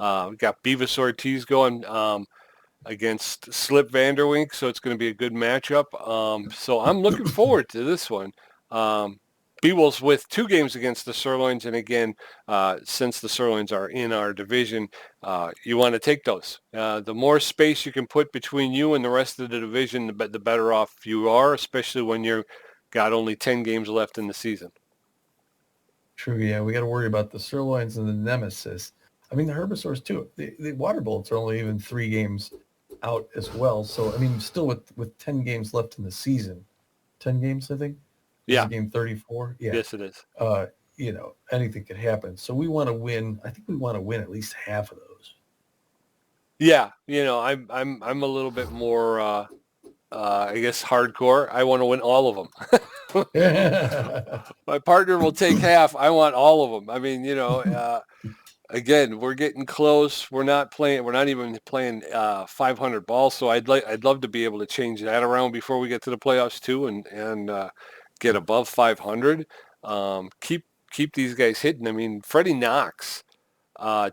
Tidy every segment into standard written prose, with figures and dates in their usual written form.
We got Beavis Ortiz going against Slip Vanderwink, so it's going to be a good matchup. So I'm looking forward to this one. B-Wolves with 2 games against the Sirloins, and again, since the Sirloins are in our division, you want to take those. The more space you can put between you and the rest of the division, the better off you are, especially when you've got only 10 games left in the season. True, yeah. We got to worry about the Sirloins and the Nemesis. I mean, the Herbivores, too. The Water Bullets are only even 3 games out as well. So, I mean, still with 10 games left in the season. 10 games, I think? This Yeah. is game 34? Yeah. Yes, it is. Anything could happen. So we want to win. I think we want to win at least half of those. Yeah, I'm a little bit more, I guess, hardcore. I want to win all of them. My partner will take half. I want all of them. I mean, again, we're getting close. We're not even playing 500 balls. So I'd love to be able to change that around before we get to the playoffs too, and get above 500. Keep these guys hitting. I mean, Freddie Knox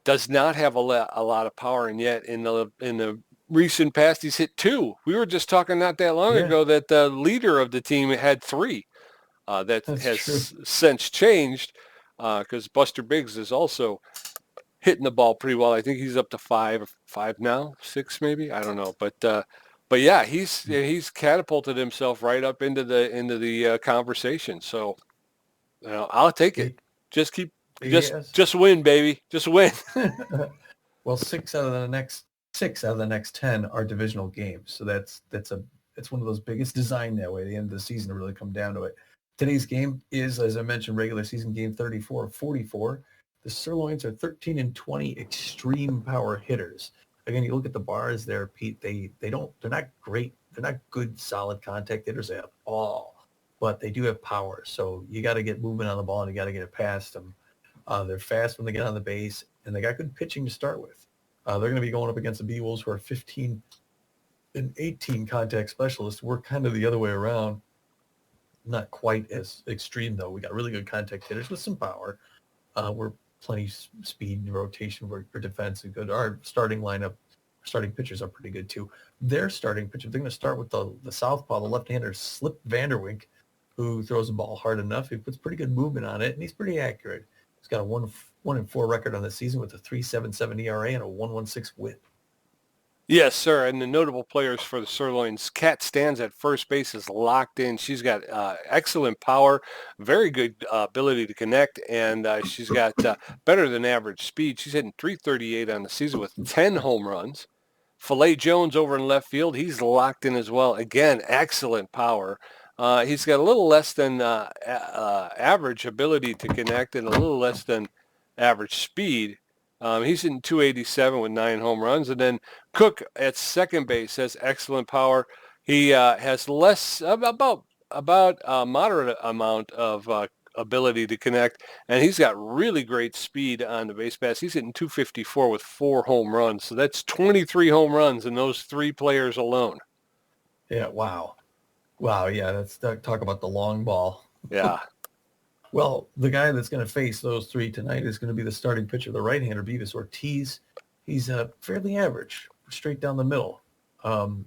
does not have a lot of power, and yet in the recent past he's hit 2. We were just talking not that long ago that the leader of the team had 3. That's has true. Since changed because Buster Biggs is also hitting the ball pretty well. I think he's up to 5 now, 6 maybe. I don't know, but yeah, he's catapulted himself right up into the conversation. So I'll take it. Just win, baby. Just win. Well, 6 out of the next 10 are divisional games. So that's one of those biggest designed that way. The end of the season to really come down to it. Today's game is, as I mentioned, regular season game 34 of 44. The Sirloins are 13-20 extreme power hitters. Again, you look at the bars there, Pete. They're not great. They're not good, solid contact hitters at all, but they do have power. So you got to get movement on the ball and you got to get it past them. They're fast when they get on the base, and they got good pitching to start with. They're going to be going up against the B-Wolves, who are 15 and 18 contact specialists. We're kind of the other way around. Not quite as extreme, though. We got really good contact hitters with some power. We're plenty speed and rotation for defense and good. Our starting lineup, starting pitchers are pretty good, too. Their starting pitcher, they're going to start with the southpaw, the left-hander, Slip Vanderwink, who throws the ball hard enough. He puts pretty good movement on it, and he's pretty accurate. He's got a 1-4 record on the season with a 3.77 ERA and a 1.16 WHIP. Yes, sir. And the notable players for the Sirloins, Kat stands at first base, is locked in. She's got excellent power, very good ability to connect, and she's got better than average speed. She's hitting 338 on the season with 10 home runs. Filet Jones over in left field, he's locked in as well. Again, excellent power. He's got a little less than average ability to connect and a little less than average speed. He's in 287 with 9 home runs. And then Cook at second base has excellent power. He has less, about a moderate amount of ability to connect, and he's got really great speed on the base pass. He's hitting 254 with 4 home runs. So that's 23 home runs in those 3 players alone. Yeah, wow. Yeah, let's talk about the long ball. Yeah. Well, the guy that's going to face those 3 tonight is going to be the starting pitcher, the right-hander, Beavis Ortiz. He's fairly average, straight down the middle, and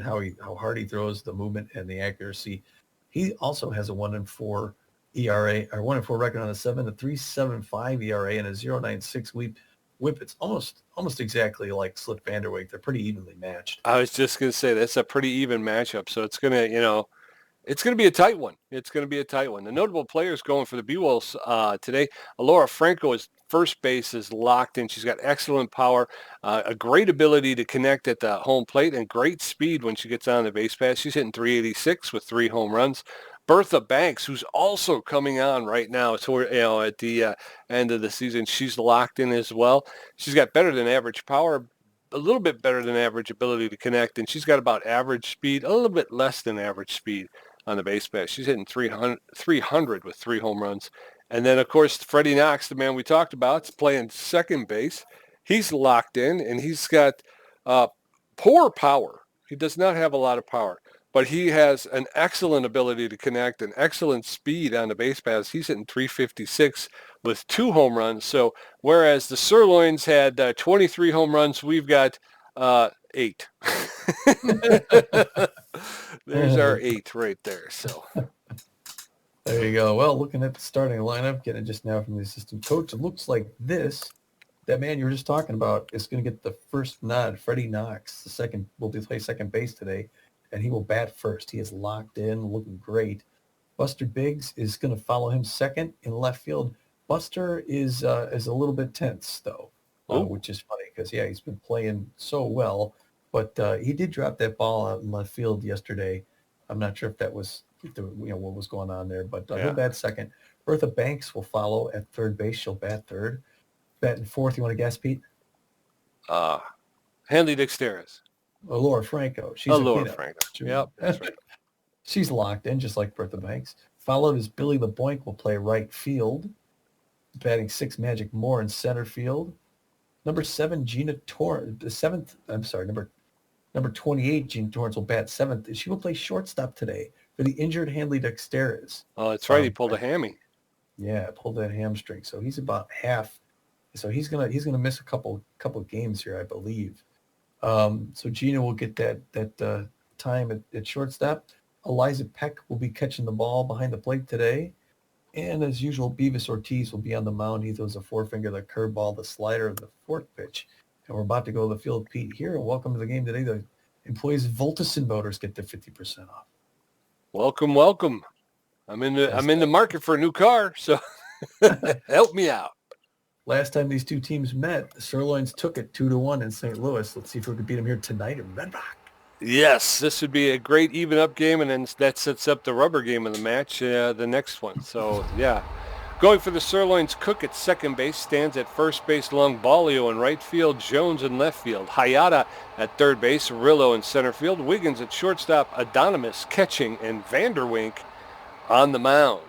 how hard he throws, the movement and the accuracy. He also has a 1-4 ERA, or 1-4 record on a 7, a 3.75 ERA, and a 0.96 WHIP. It's almost exactly like Slip Vanderwijk. They're pretty evenly matched. I was just going to say that's a pretty even matchup. So it's going to, it's going to be a tight one. The notable players going for the B-Wolves today, Alora Franco is first base, is locked in. She's got excellent power, a great ability to connect at the home plate, and great speed when she gets on the base pass. She's hitting 386 with 3 home runs. Bertha Banks, who's also coming on right now, so we're, at the end of the season, she's locked in as well. She's got better than average power, a little bit better than average ability to connect, and she's got about average speed, a little bit less than average speed on the base pass. She's hitting 300 with 3 home runs. And then, of course, Freddie Knox, the man we talked about, is playing second base. He's locked in, and he's got poor power. He does not have a lot of power. but he has an excellent ability to connect, an excellent speed on the base paths. He's hitting 356 with 2 home runs. So whereas the Sirloins had 23 home runs, we've got 8. There's our 8 right there. So there you go. Well, looking at the starting lineup, getting it just now from the assistant coach, it looks like that man you were just talking about is going to get the first nod. Freddie Knox, will play second base today, and he will bat first. He is locked in, looking great. Buster Biggs is going to follow him second in left field. Buster is a little bit tense, though, which is funny because, he's been playing so well, but he did drop that ball out in left field yesterday. I'm not sure if that was what was going on there, but he'll bat second. Bertha Banks will follow at third base. She'll bat third. Batting fourth, you want to guess, Pete? Hanley Dexteris. Laura Franco. She's Laura Franco. Yep, that's right. She's locked in, just like Bertha Banks. Followed is Billy LeBoink will play right field. Batting 6, Magic Moore in center field. Number 7, Gina Torrance. Number 28, Gina Torrance will bat seventh. She will play shortstop today for the injured Hanley Dexteris. Oh, that's right. He pulled a hammy. Yeah, pulled that hamstring. So he's about half. So he's gonna miss a couple games here, I believe. So Gina will get that time at shortstop. Eliza Peck will be catching the ball behind the plate today. And as usual, Beavis Ortiz will be on the mound. He throws a forefinger, the curveball, the slider, the fourth pitch. And we're about to go to the field, Pete, here. And welcome to the game today. The employees of Voltison Motors get their 50% off. Welcome. I'm in the market for a new car, so help me out. Last time these two teams met, the Sirloins took it 2-1 in St. Louis. Let's see if we can beat them here tonight in Red Rock. Yes, this would be a great even-up game, and then that sets up the rubber game of the match, the next one. So, going for the Sirloins, Cook at second base, stands at first base, Longbalio in right field, Jones in left field, Hayata at third base, Rillo in center field, Wiggins at shortstop, Adonimus catching, and Vanderwink on the mound.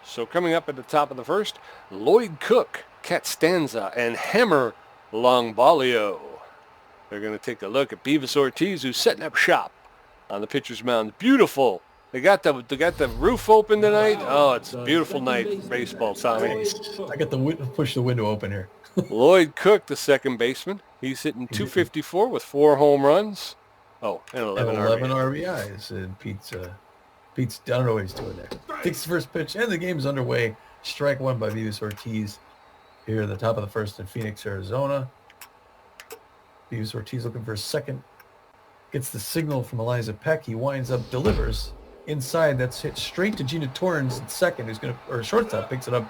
So coming up at the top of the first, Lloyd Cook, Catstanza, and Hammer Longbalio. They're going to take a look at Beavis Ortiz, who's setting up shop on the pitcher's mound. Beautiful. They got the roof open tonight. Oh, it's a beautiful night for baseball, Tommy. I got push the window open here. Lloyd Cook, the second baseman. He's hitting 254 with 4 home runs. Oh, and 11 RBIs. And Pete's I don't know what he's doing there. Takes the first pitch, and the game's underway. Strike one by Beavis Ortiz here at the top of the first in Phoenix, Arizona. Beavis Ortiz looking for a second. Gets the signal from Eliza Peck. He winds up, delivers inside. That's hit straight to Gina Torrance at second, shortstop picks it up,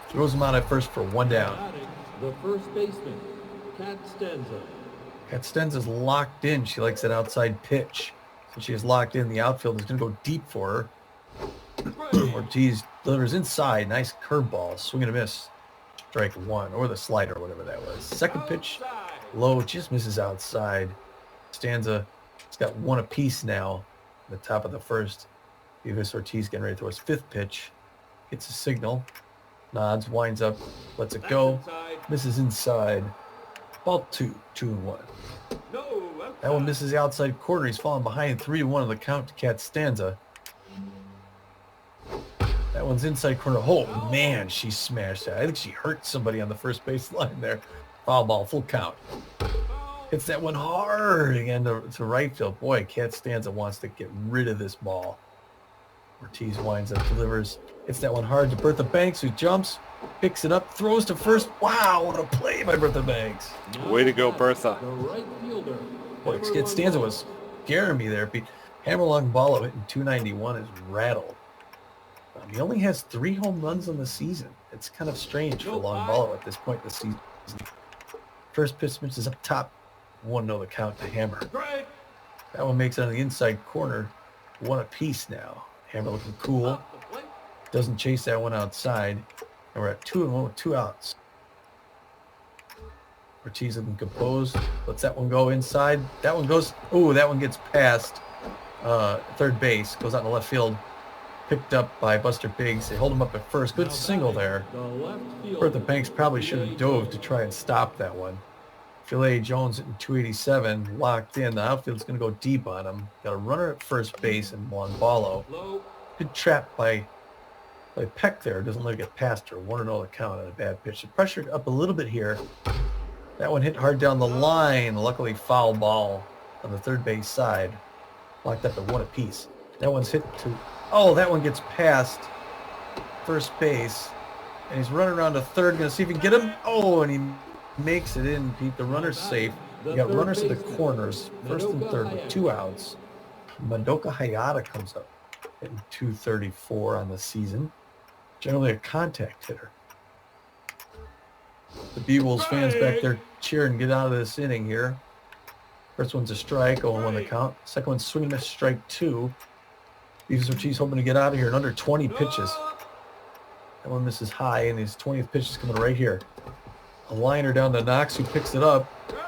throws him out at first for 1 down. The first baseman, Catstanza. Catstanza's locked in. She likes that outside pitch. So she is locked in. The outfield is going to go deep for her. Ortiz delivers inside. Nice curveball. Swing and a miss. Strike one, or the slider, whatever that was. Second pitch, low, just misses outside. Stanza, it's got one apiece now. At the top of the first. Beavis Ortiz getting ready to throw his fifth pitch. Gets a signal. Nods, winds up, lets it go. Misses inside. Ball 2-1. That one misses the outside corner. He's falling behind 3-1 on the count to Catstanza. That one's inside corner. Oh, man, she smashed that. I think she hurt somebody on the first base line there. Foul ball, full count. Hits that one hard again to right field. Boy, Catstanza wants to get rid of this ball. Ortiz winds up, delivers. Hits that one hard to Bertha Banks, who jumps, picks it up, throws to first. Wow, what a play by Bertha Banks. Way to go, Bertha. Boy, Catstanza was scaring me there. Hammer Longballo hitting 291 is rattled. He only has 3 home runs on the season. It's kind of strange for Longballo at this point in the season. First pitch is up top. 1-0 the count to Hammer. That one makes it on the inside corner. 1 apiece now. Hammer looking cool. Doesn't chase that one outside. And we're at 2-1 with 2 outs. Ortiz looking composed. Lets that one go inside. That one goes. Ooh, that one gets past third base. Goes out in the left field. Picked up by Buster Biggs. They hold him up at first. Good single there. Bertha Banks probably should have dove to try and stop that one. Filet Jones at 287, locked in. The outfield's going to go deep on him. Got a runner at first base and Longbalo. Good trap by Peck there. Doesn't let it get past her. 1-0 the count on a bad pitch. The pressure up a little bit here. That one hit hard down the line. Luckily, foul ball on the third base side. Locked up at 1 apiece. That one's hit to... Oh, that one gets past first base. And he's running around to third. Going to see if he can get him. Oh, and he makes it in, Pete. The runner's safe. You got runners at the corners, first and third with 2 outs. Madoka Hayata comes up hitting 234 on the season. Generally a contact hitter. The B-Wolves fans back there cheering, get out of this inning here. First one's a strike, 0-1 the count. Second one's swinging a strike 2. Beavs Ortiz hoping to get out of here in under 20 pitches. That one misses high, and his 20th pitch is coming right here. A liner down to Knox, who picks it up,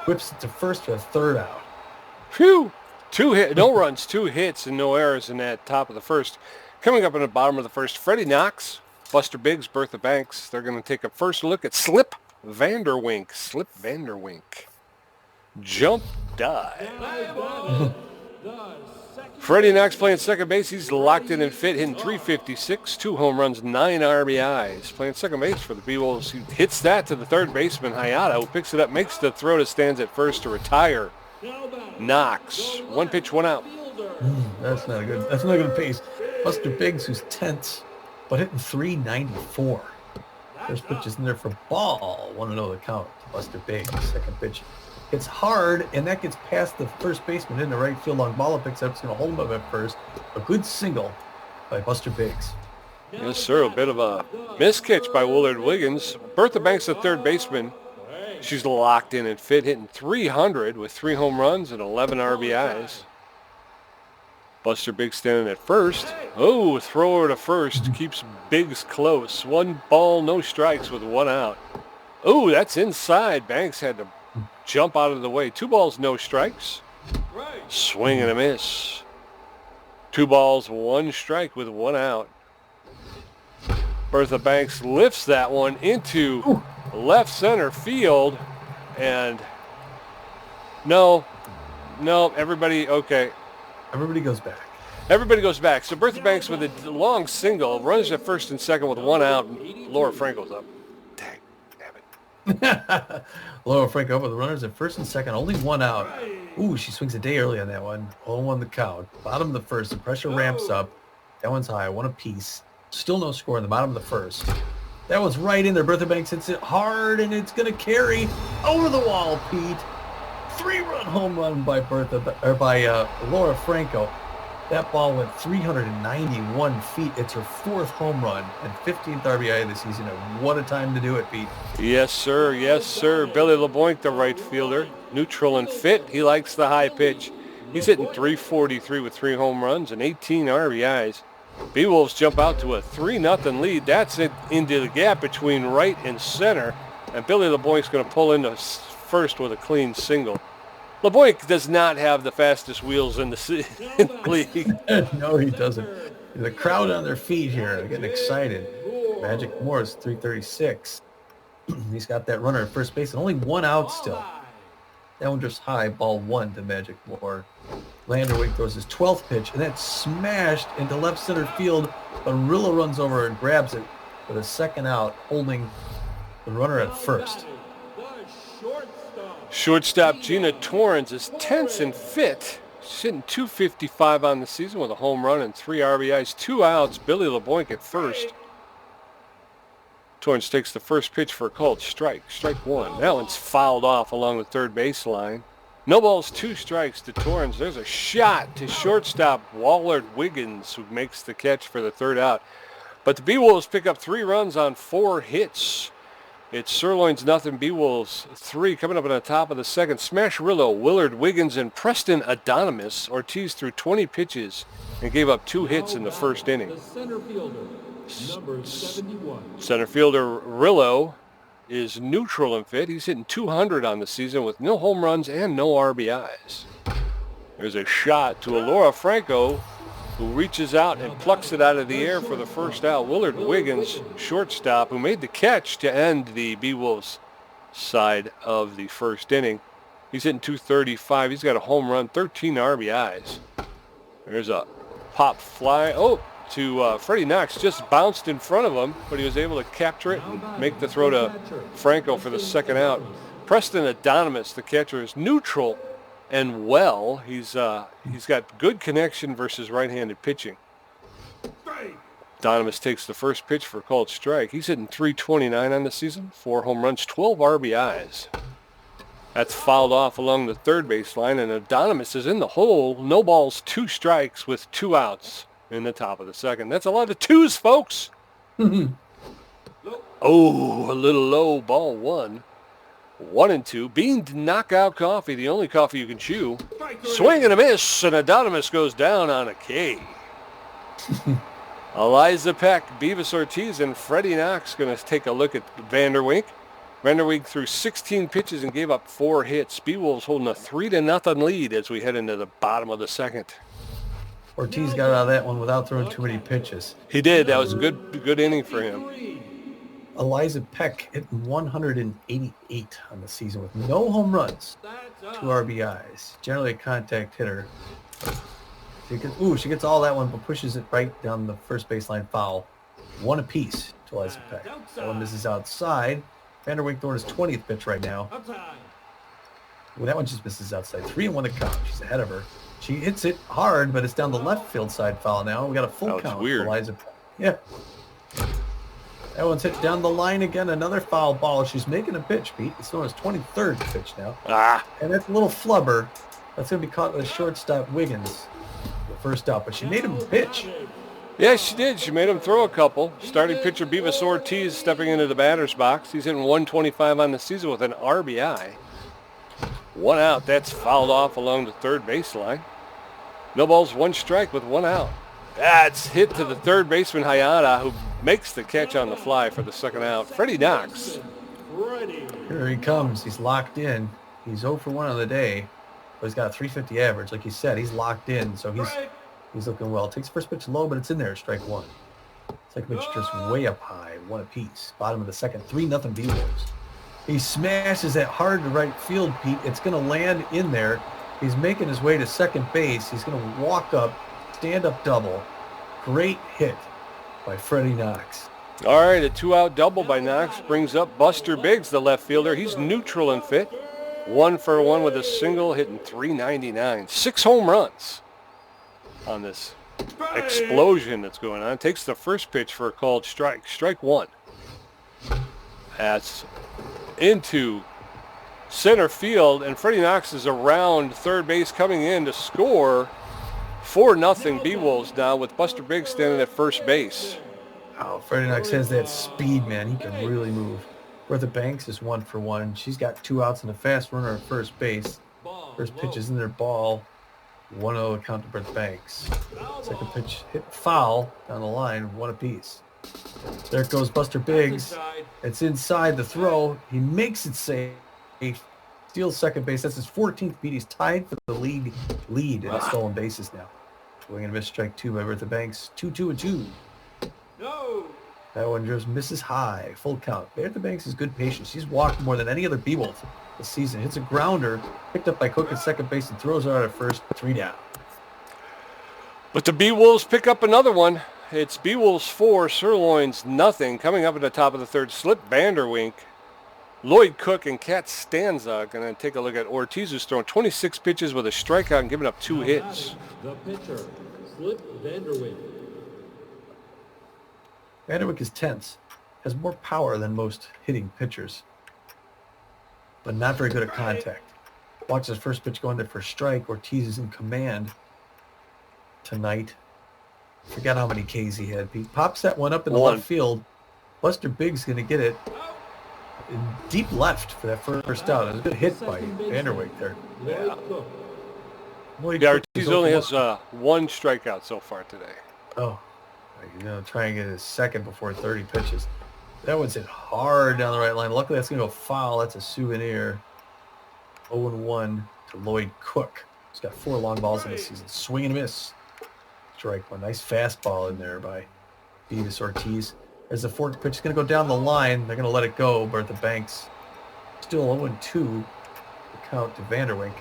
whips it to first for a third out. Phew! 2 hit, no runs, 2 hits, and no errors in that top of the first. Coming up in the bottom of the first, Freddie Knox, Buster Biggs, Bertha Banks. They're going to take a first look at Slip Vanderwink. Slip Vanderwink. Jump dive. Freddie Knox playing second base. He's locked in and fit, hitting 356, 2 home runs, 9 RBIs. Playing second base for the B-Wolves. He hits that to the third baseman, Hayata, who picks it up, makes the throw to stands at first to retire Knox. 1 pitch, 1 out. That's not a good pace. Buster Biggs, who's tense, but hitting 394. First pitch is in there for ball. 1-0 the count to Buster Biggs. Second pitch hits hard, and that gets past the first baseman in the right field. Longbalo picks up. It's going to hold him up at first. A good single by Buster Biggs. Yes, sir. A bit of a miscatch by Willard Wiggins. Bertha Banks, the third baseman. She's locked in and fit, hitting 300 with 3 home runs and 11 RBIs. Buster Biggs standing at first. Oh, thrower to first. Keeps Biggs close. 1 ball, no strikes with 1 out. Oh, that's inside. Banks had to jump out of the way. 2 balls, no strikes. Swing and a miss. 2 balls, 1 strike with 1 out. Bertha Banks lifts that one into left center field. And no, everybody, okay. Everybody goes back. Everybody goes back. So Bertha Banks with a long single, runs at first and second with 1 out. And Laura Franco's up. Dang, damn it. Laura Franco up with the runners at first and second, only 1 out. Ooh, she swings a day early on that one. 0-1 the count. Bottom of the first, the pressure ramps up. That one's high, 1 apiece. Still no score in the bottom of the first. That one's right in there. Bertha Banks hits it hard, and it's going to carry over the wall, Pete. 3-run home run by Laura Franco. That ball went 391 feet. It's her 4th home run and 15th RBI of the season. And what a time to do it, Pete. Yes, sir. Yes, sir. Billy LeBoink, the right fielder, neutral and fit. He likes the high pitch. He's hitting 343 with 3 home runs and 18 RBIs. B-Wolves jump out to a 3-0 lead. That's it into the gap between right and center. And Billy LeBoink's going to pull into first with a clean single. LeBoink does not have the fastest wheels in the league. No, he doesn't. The crowd on their feet here. They're getting excited. Magic Morris, 336. He's got that runner at first base and only 1 out still. That one just high, ball 1 to Magic Moore. Landerwig throws his 12th pitch, and that's smashed into left center field. Arillo runs over and grabs it with a 2nd out, holding the runner at first. Shortstop Gina Torrens is tense and fit. She's hitting 255 on the season with a home run and 3 RBIs, 2 outs. Billy LeBoink at first. Torrens takes the first pitch for a called strike. Strike 1. That one's fouled off along the third baseline. No balls, 2 strikes to Torrens. There's a shot to shortstop Willard Wiggins, who makes the catch for the 3rd out. But the B-Wolves pick up 3 runs on 4 hits. It's Sirloins 0, B-Wolves 3. Coming up on the top of the second, Smasherillo, Willard Wiggins, and Preston Adonis. Ortiz threw 20 pitches and gave up 2 hits in the first inning. The center fielder, number 71. Center fielder Rillo is neutral and fit. He's hitting 200 on the season with no home runs and no RBIs. There's a shot to Laura Franco, who reaches out and plucks it out of the air for the 1st out. Willard Wiggins, shortstop, who made the catch to end the B-Wolves' side of the first inning. He's hitting .235. He's got a home run, 13 RBIs. There's a pop fly. Oh, to Freddie Knox. Just bounced in front of him, but he was able to capture it and make the throw to Franco for the second out. Preston Adonis, the catcher, is neutral and well. He's got good connection versus right-handed pitching. Adonis takes the first pitch for a called strike. He's hitting .329 on the season, 4 home runs, 12 RBIs. That's fouled off along the third baseline, and Adonis is in the hole. No balls, 2 strikes with 2 outs in the top of the second. That's a lot of 2s, folks. Oh, a little low, ball 1. 1-2. Beamed knockout coffee, the only coffee you can chew. Swing and a miss, and Adonis goes down on a K. Eliza Peck, Beavis Ortiz, and Freddie Knox going to take a look at Vanderwink. Vanderwink threw 16 pitches and gave up 4 hits. B-Wolves holding a 3-0 lead as we head into the bottom of the second. Ortiz got out of that one without throwing too many pitches. He did. That was a good inning for him. Eliza Peck hit 188 on the season with no home runs, 2 RBIs. Generally a contact hitter. She gets all that one, but pushes it right down the first baseline foul. 1 apiece to Eliza Peck. That one misses outside. Vanderwink throwing his 20th pitch right now. Well, that one just misses outside. 3-1 to count. She's ahead of her. She hits it hard, but it's down the left field side foul now. We got a full count. Weird. Eliza Peck. Yeah. That one's hit down the line again. Another foul ball. She's making a pitch, Pete. It's throwing his 23rd pitch now. And that's a little flubber. That's going to be caught with shortstop Wiggins. The first out, but she made him pitch. Yeah, she did. She made him throw a couple. Starting pitcher Beavis Ortiz stepping into the batter's box. He's hitting 125 on the season with an RBI. 1 out. That's fouled off along the third baseline. No balls, 1 strike with 1 out. That's hit to the third baseman Hayata, who makes the catch on the fly for the second out. Freddie Knox. Here he comes. He's locked in. He's 0 for 1 on the day, but he's got a .350 average. Like you said, he's locked in, so he's looking well. Takes first pitch low, but it's in there. Strike 1. Second pitch just way up high, 1 apiece. Bottom of the second, 3-0 B-Wolves. He smashes it hard to right field, Pete. It's going to land in there. He's making his way to second base. He's going to walk up, stand-up double. Great hit by Freddie Knox. All right, a 2-out double by Knox brings up Buster Biggs, the left fielder. He's neutral and fit. 1 for 1 with a single, hitting .399. 6 home runs on this explosion that's going on. Takes the first pitch for a called strike. Strike 1. That's into center field, and Freddie Knox is around third base coming in to score. 4-0 B-Wolves now with Buster Biggs standing at first base. Oh, Freddie Knox has that speed, man. He can really move. Bertha Banks is 1 for 1. She's got 2 outs and a fast runner at first base. First pitch is in their ball. 1-0 count to Bertha Banks. Second pitch hit foul down the line, 1 apiece. There goes Buster Biggs. It's inside the throw. He makes it safe. Steals second base. That's his 14th beat. He's tied for the lead in the stolen bases now. Swing and a miss, strike 2 by Bertha Banks. 2-2-2. No. That one just misses high. Full count. Bertha Banks is good patience. She's walked more than any other B-Wolf this season. Hits a grounder, picked up by Cook at second base, and throws her out at first. 3 down. But the B-Wolves pick up another one. It's B-Wolves 4, Sirloins nothing. Coming up at the top of the third, Slip Vanderwink, Lloyd Cook, and Kat Stanza going to take a look at Ortiz, who's thrown 26 pitches with a strikeout and giving up 2 hits. The pitcher, Slip Vanderwink. Vanderwink is tense. Has more power than most hitting pitchers, but not very good at contact. Watch his first pitch go in there for a strike. Ortiz is in command tonight. Forgot how many Ks he had. He pops that one up in the left field. Buster Biggs going to get it in deep left for that first out. It was a good hit by Vanderwijk there. Yeah. Lloyd Yeah, Cook Ortiz is only over- has 1 strikeout so far today. Oh, you know, try and get his second before 30 pitches. That one's hit hard down the right line. Luckily, that's going to go foul. That's a souvenir. 0-1 to Lloyd Cook. He's got 4 long balls in the season. Swing and a miss. Strike 1. Nice fastball in there by Beavis Ortiz. As the fourth pitch is going to go down the line, they're going to let it go. Bertha Banks Still 0-2. The count to Vanderwink.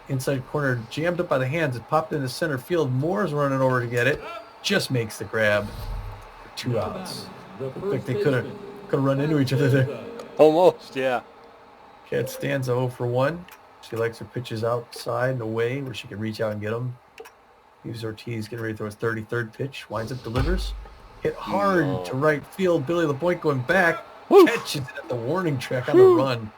Inside corner, jammed up by the hands. It popped into center field. Moore's running over to get it. Just makes the grab for 2 outs. Looked like they could have run into each other there. Almost, yeah. Cat stands 0 for 1. She likes her pitches outside and away where she can reach out and get them. Leaves Ortiz getting ready to throw his 33rd pitch. Winds up, delivers. Hit hard to right field. Billy LeBoink going back. Woo. Catches it at the warning track on the run.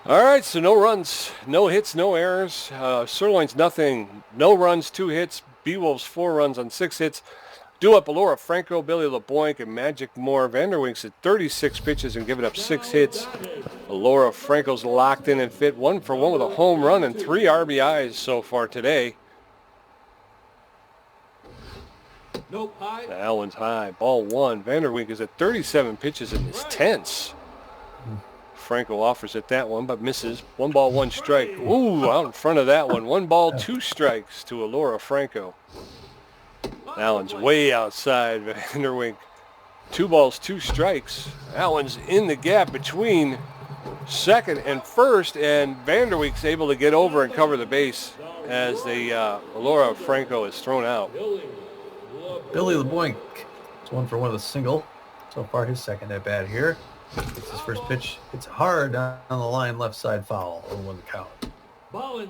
All right, so no runs, no hits, no errors. Sirloins, nothing. No runs, 2 hits. B-Wolves, 4 runs on 6 hits. Due up Alora Franco, Billy LeBoink, and Magic Moore. Vanderwink's at 36 pitches and giving up 6 hits. Alora Franco's locked in and fit, 1 for 1 with a home run and 3 RBIs so far today. Nope, high. That one's high. Ball 1. Vanderwink is at 37 pitches and is tense. Franco offers at that one, but misses. 1 ball, 1 strike. Ooh, out in front of that one. 1 ball, 2 strikes to Alora Franco. That one's way outside Vanderwink. 2 balls, 2 strikes. That one's in the gap between second and first, and Vanderwink's able to get over and cover the base as the Alora Franco is thrown out. Billy LeBoink. It's 1 for 1 with a single. So far, his second at bat here. It's his first pitch. It's hard on the line, left side foul. 0-1 the count.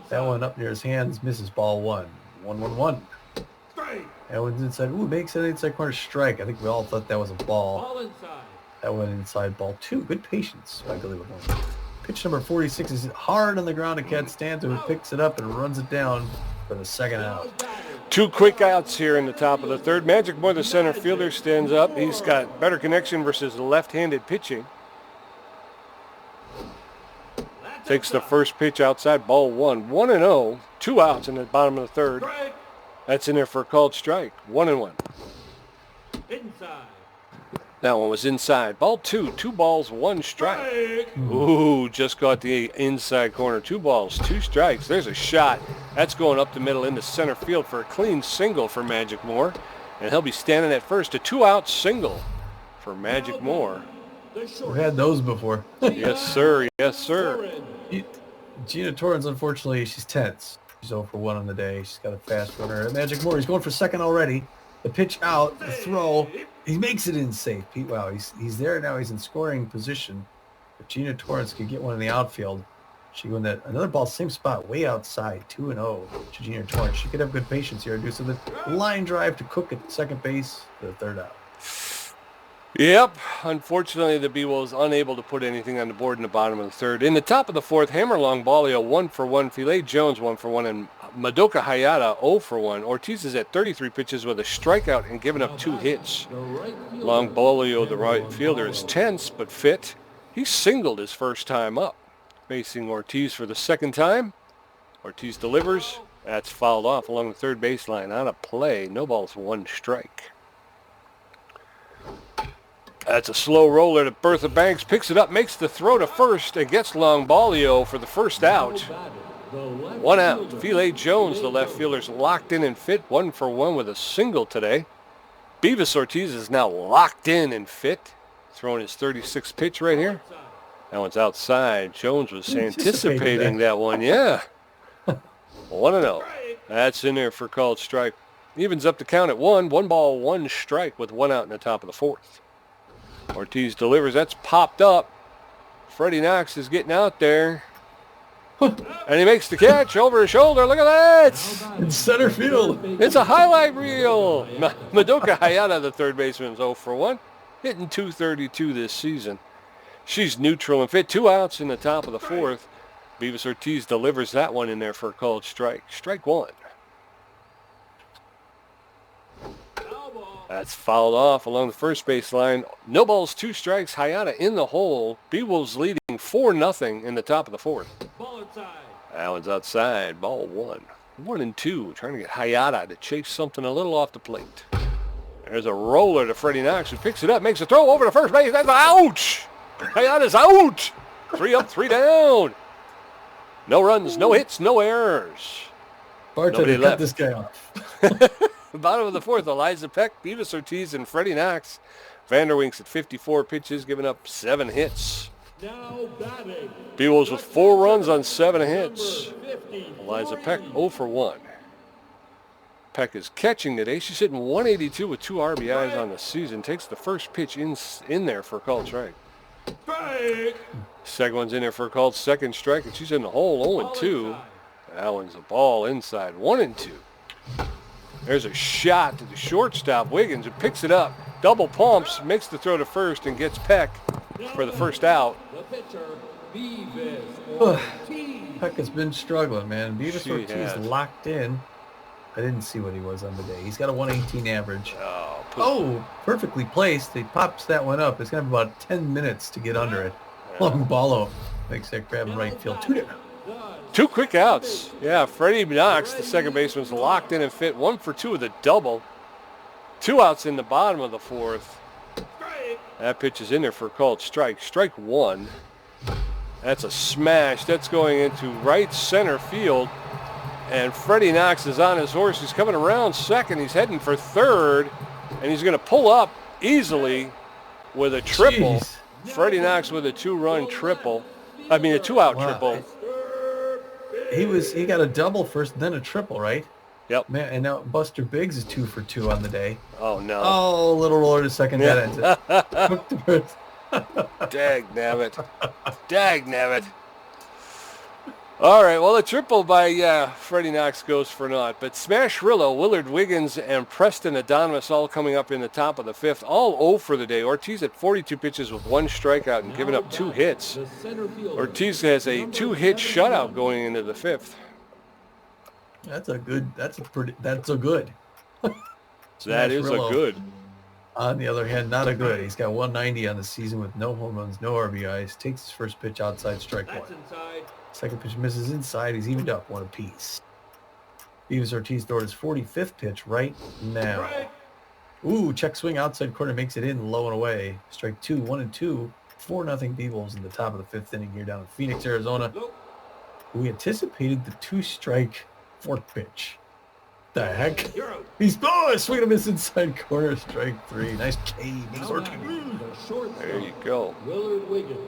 That one up near his hands, misses ball 1. 1-1-1. That one's inside. Ooh, makes an inside corner strike. I think we all thought that was a ball. That went inside, ball 2. Good patience by Billy LeBoink. Pitch number 46 is hard on the ground. A cat stands and picks it up and runs it down for the second out. 2 quick outs here in the top of the third. Magic Moore, the center fielder, stands up. He's got better connection versus left-handed pitching. Takes the first pitch outside, ball 1. 1-0, 2 outs in the bottom of the third. That's in there for a called strike. 1-1. Inside. That one was inside. Ball 2. 2 balls, 1 strike. Ooh, just got the inside corner. 2 balls, 2 strikes. There's a shot. That's going up the middle into center field for a clean single for Magic Moore. And he'll be standing at first. A 2-out single for Magic Moore. We've had those before. Yes, sir. Yes, sir. Gina Torrens, unfortunately, she's tense. She's 0 for 1 on the day. She's got a fast runner. Magic Moore, he's going for second already. The pitch out, the throw. He makes it in safe. Wow, he's there now. He's in scoring position. If Gina Torrens could get one in the outfield, she win that. Another ball, same spot, way outside. 2-0 to Gina Torrens. She could have good patience here. Do so the line drive to Cook at second base for the third out. Yep. Unfortunately, the B-Wolves unable to put anything on the board in the bottom of the third. In the top of the fourth, Hammerlong Balio 1 for 1. Filet Jones 1 for 1. And Madoka Hayata 0 for 1. Ortiz is at 33 pitches with a strikeout and giving up 2 hits. Long Balio, the right fielder, is tense but fit. He singled his first time up. Facing Ortiz for the second time. Ortiz delivers. That's fouled off along the third baseline. On a play. No balls, 1 strike. That's a slow roller to Bertha Banks. Picks it up, makes the throw to first, and gets Long Balio for the first out. 1 out. Filet Jones, the left fielder's locked in and fit. 1 for 1 with a single today. Beavis Ortiz is now locked in and fit. Throwing his 36th pitch right here. That one's outside. Jones was anticipating that one. Yeah. 1-0. That's in there for called strike. Evens up the count at 1. 1 ball, 1 strike with 1 out in the top of the fourth. Ortiz delivers. That's popped up. Freddie Knox is getting out there. And he makes the catch over his shoulder. Look at that. In center field. It's a highlight reel. Madoka Hayata, the third baseman, is 0 for 1. Hitting .232 this season. She's neutral and fit. 2 outs in the top of the fourth. Beavis Ortiz delivers that one in there for a called strike. Strike 1. That's fouled off along the first baseline. No balls, 2 strikes. Hayata in the hole. B-Wolves leading 4-0 in the top of the fourth. That one's outside. Ball 1. 1-2. Trying to get Hayata to chase something a little off the plate. There's a roller to Freddie Knox, who picks it up, makes a throw over to first base. That's ouch! Hayata's out! 3 up, 3 down. No runs, no hits, no errors. Bartender, cut this guy off. The bottom of the fourth, Eliza Peck, Beavis Ortiz, and Freddie Knox. Vanderwink's at 54 pitches, giving up 7 hits. Now batting. Beals with 4 runs on 7 hits. Eliza Peck 0 for 1. Peck is catching today. She's hitting 182 with 2 RBIs on the season. Takes the first pitch in there for a called strike. Strike. Second one's in there for a called second strike, and she's in the hole 0-2. That one's a ball inside 1-2. There's a shot to the shortstop, Wiggins, who picks it up. Double pumps, makes the throw to first, and gets Peck for the first out. The pitcher, Beavis Ortiz. Peck has been struggling, man. Beavis She Ortiz has. locked in. I didn't see what he was on the day. He's got a 118 average. Oh, Perfectly placed. He pops that one up. It's going to have about 10 minutes to get under it. Long ballo makes that grab in right field. 2 down. 2 quick outs. Yeah, Freddie Knox, the second baseman's locked in and fit. 1 for 2 with a double. 2 outs in the bottom of the 4th. That pitch is in there for a called strike. Strike 1. That's a smash. That's going into right center field. And Freddie Knox is on his horse. He's coming around second. He's heading for third. And he's going to pull up easily with a triple. Jeez. Freddie Knox with a 2-run triple. I mean, a 2-out triple. He got a double first, then a triple, right? Yep. Man, and now Buster Biggs is 2 for 2 on the day. Oh, no. Oh, little roller to second. That ends it. Hook to first. Dag-nabbit. Dag-nabbit. All right, well, a triple by Freddie Knox goes for naught. But Smash Rillo, Willard Wiggins, and Preston Adonis all coming up in the top of the 5th. All 0 for the day. Ortiz at 42 pitches with 1 strikeout and giving up 2 hits. The center fielder, Ortiz has a 2-hit shutout going into the 5th. That's a good. That is a Rillo. good. On the other hand, not a good. He's got 190 on the season with no home runs, no RBIs. Takes his first pitch outside, strike 1. that's inside. Second pitch misses inside. He's evened up 1 apiece. Beavis Ortiz throwing his 45th pitch right now. Strike. Ooh, check swing outside corner makes it in low and away. Strike 2, 1-2. 4-0 Beagles in the top of the 5th inning here down in Phoenix, Arizona. Nope. We anticipated the 2-strike 4th pitch. The heck? You're out. He's swing and a miss inside corner. Strike 3. Nice K. Beavis Now Ortiz. batting, the shortstop, There you go. Willard Wiggins.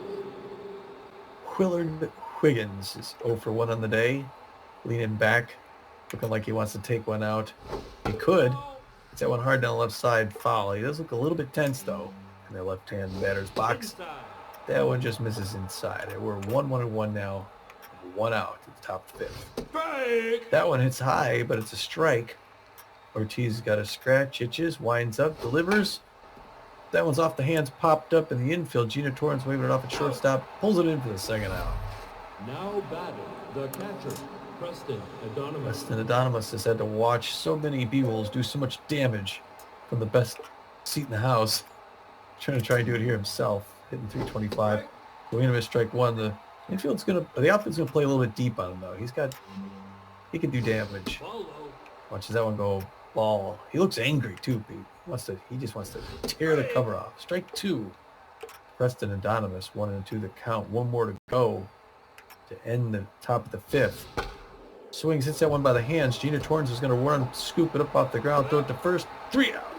Willard Wiggins is 0 for 1 on the day. Leaning back, looking like he wants to take one out. He could. It's that one hard down the left side, foul. He does look a little bit tense, though, in the left-hand batter's box. Inside. That one just misses inside. We're 1-1-1 now. 1 out at the top of the 5th. Strike. That one hits high, but it's a strike. Ortiz got a scratch, itches, winds up, delivers. That one's off the hands, popped up in the infield. Gina Torrance waving it off at shortstop, pulls it in for the second out. Now batting, the catcher, Preston Adonis. Preston Adonis has had to watch so many B-Wolves do so much damage from the best seat in the house. Trying to do it here himself, hitting 325. Going to miss strike 1. The outfield's gonna play a little bit deep on him though. He can do damage. Follow. Watches that one go ball. He looks angry too, Pete. He just wants to tear the cover off. Strike 2. Preston Adonis 1-2 the count. 1 more to go to end the top of the 5th. Swings, hits that one by the hands. Gina Torrance is going to run, scoop it up off the ground, throw it to first. 3 out.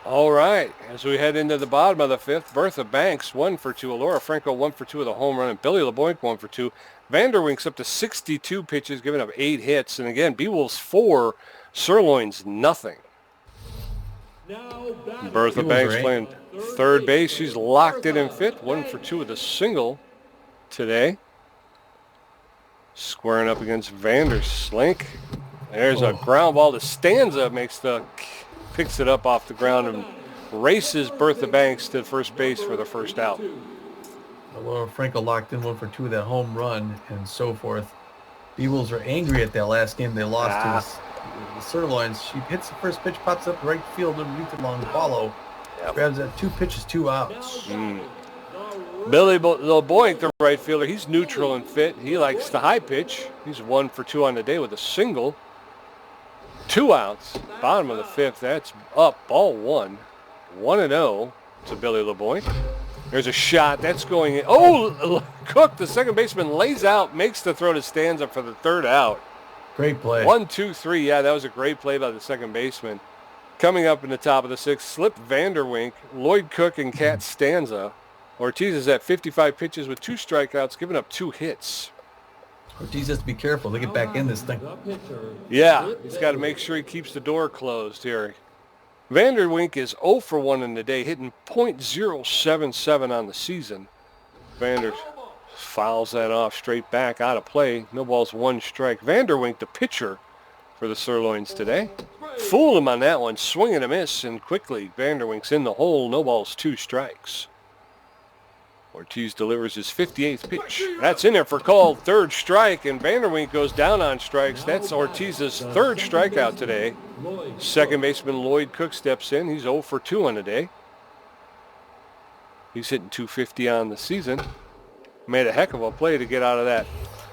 All right, as we head into the bottom of the 5th, Bertha Banks 1 for 2, Alora Franco 1 for 2 with a home run, and Billy LeBoink 1 for 2. Vanderwink's up to 62 pitches, giving up 8 hits, and again, B-Wolves 4, Sirloins nothing. Now batting, Bertha B-Wolves Banks are playing third base. She's locked in and fit, 1 for 2 with a single today. Squaring up against Vanderslink. There's a ground ball to Stanza, picks it up off the ground and races Bertha Banks to first base for the first out. Laura Franco locked in 1 for 2 with that home run and so forth. B-Wolves are angry at that last game they lost to the Sirloins. She hits the first pitch, pops up right field underneath the long follow. Yep. Grabs that 2 pitches, 2 outs. Billy LeBoink, the right fielder, he's neutral and fit. He likes the high pitch. He's 1 for 2 on the day with a single. 2 outs. Bottom of the 5th. That's up. Ball 1. 1-0 to Billy LeBoink. There's a shot. That's going in. Oh, Cook, the second baseman, lays out, makes the throw to Stanza for the 3rd out. Great play. 1, 2, 3. Yeah, that was a great play by the second baseman. Coming up in the top of the 6th, Slip Vanderwink, Lloyd Cook, and Kat Stanza Ortiz is at 55 pitches with 2 strikeouts, giving up 2 hits. Ortiz has to be careful to get back in this thing. Yeah, he's got to make sure he keeps the door closed here. Vanderwink is 0 for 1 in the day, hitting .077 on the season. Vander fouls that off straight back, out of play. No balls, 1 strike. Vanderwink, the pitcher for the Sirloins today. Fooled him on that one, swing and a miss, and quickly Vanderwink's in the hole. No balls, 2 strikes. Ortiz delivers his 58th pitch. That's in there for called 3rd strike, and Vanderwink goes down on strikes. That's Ortiz's 3rd strikeout today. Second baseman Lloyd Cook steps in. He's 0 for 2 on the day. He's hitting .250 on the season. Made a heck of a play to get out of that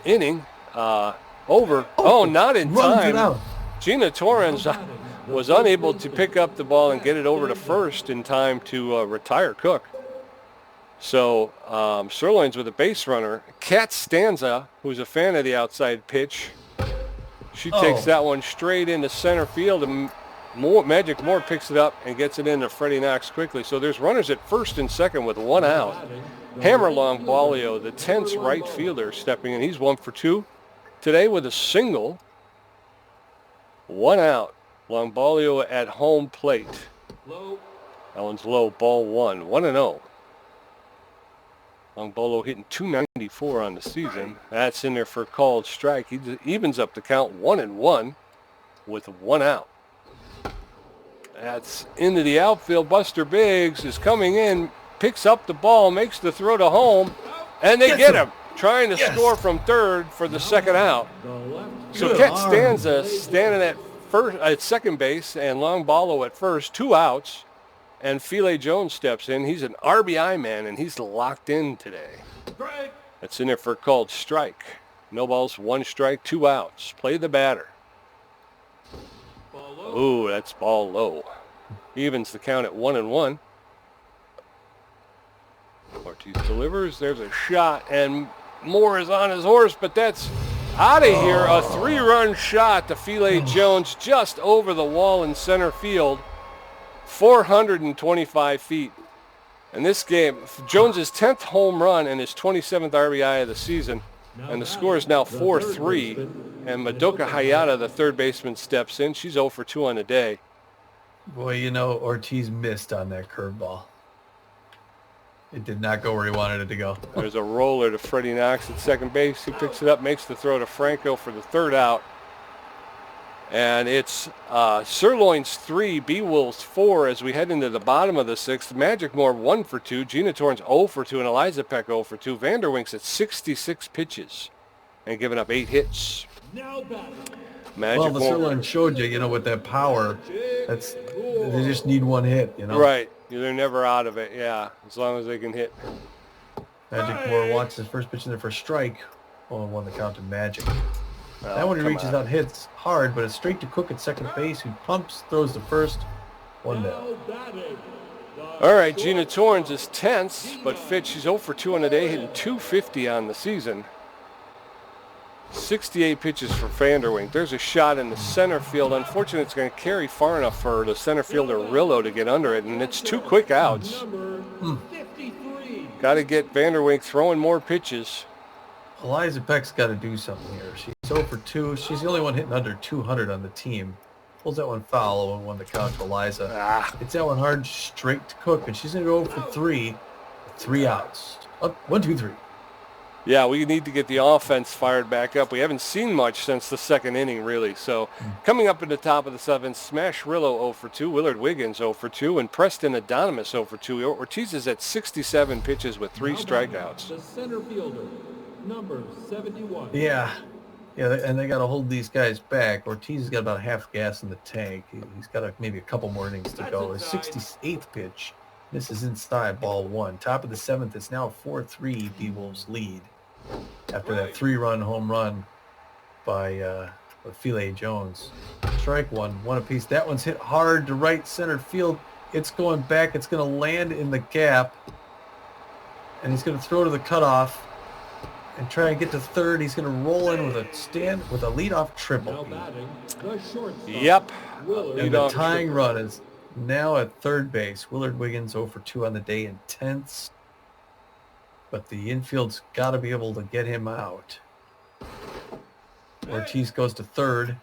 inning. Over. Oh, not in time. Gina Torrens was unable to pick up the ball and get it over to first in time to retire Cook. So Sirloins with a base runner. Kat Stanza, who's a fan of the outside pitch, she takes that one straight into center field, and Magic Moore picks it up and gets it into Freddie Knox quickly. So there's runners at first and second with 1 out. Hammer Longbalio, the tense right fielder, stepping in. He's 1 for 2 today with a single. 1 out. Longbalio at home plate. That one's low. Ball 1. 1-0. Longbalio hitting .294 on the season. That's in there for a called strike. He evens up the count 1-1 with 1 out. That's into the outfield. Buster Biggs is coming in, picks up the ball, makes the throw to home, and they get him. Trying to score from third for the 2nd out. So Ket Stanza standing at second base and Longbalio at first, 2 outs. And File Jones steps in. He's an RBI man, and he's locked in today. That's in there for a called strike. No balls, 1 strike, 2 outs. Play the batter. Ooh, that's ball low. Evens the count at 1-1. Ortiz delivers. There's a shot, and Moore is on his horse, but that's out of here. A 3-run shot to File Jones just over the wall in center field. 425 feet. In this game, Jones's 10th home run and his 27th RBI of the season. And the score is now 4-3. And Madoka Hayata, the third baseman, steps in. She's 0 for 2 on the day. Boy, you know, Ortiz missed on that curveball. It did not go where he wanted it to go. There's a roller to Freddie Knox at second base. He picks it up, makes the throw to Franco for the 3rd out. And it's Sirloins 3, B-Wolves 4 as we head into the bottom of the 6th. Magic Moore 1 for 2, Gina Torrens 0 for 2, and Eliza Peck 0 for 2. Vanderwink's at 66 pitches and giving up 8 hits. Well, the Sirloin showed you, with that power, they just need 1 hit, Right. They're never out of it, yeah, as long as they can hit. Magic Moore watches his first pitch in there for a strike. 0-1 the count to Magic. That one he reaches out, hits hard, but it's straight to Cook at second base, who pumps, throws to first, 1 down. All right, Gina Torrens is tense, but fit. She's 0 for 2 on the day, hitting .250 on the season. 68 pitches for Vanderwink. There's a shot in the center field. Unfortunately, it's going to carry far enough for the center fielder Rillo to get under it, and it's 2 quick outs. Got to get Vanderwink throwing more pitches. Eliza Peck's got to do something here. She's 0 for 2. She's the only one hitting under 200 on the team. Pulls that one foul, 0-1 the count to Eliza. It's that one hard straight to Cook, and she's going to go for 3. 3 outs. Up, 1, 2, 3. Yeah, we need to get the offense fired back up. We haven't seen much since the 2nd inning, really. So coming up in the top of the 7th, Smash Rillo 0 for 2, Willard Wiggins 0 for 2, and Preston Adonis 0 for 2. Ortiz is at 67 pitches with 3 strikeouts. The center fielder, number 71. Yeah, and they got to hold these guys back. Ortiz has got about half gas in the tank. He's got maybe a couple more innings to go. His 68th pitch. This is inside, ball 1. Top of the 7th, it's now a 4-3 B-Wolves lead after that 3-run home run by File Jones. Strike 1 apiece. That one's hit hard to right center field. It's going back. It's going to land in the gap. And he's going to throw to the cutoff and try and get to third. He's going to roll in with a leadoff triple. Yep. And the tying run is now at third base. Willard Wiggins 0 for 2 on the day in 10th. but the infield's got to be able to get him out. Ortiz goes to third,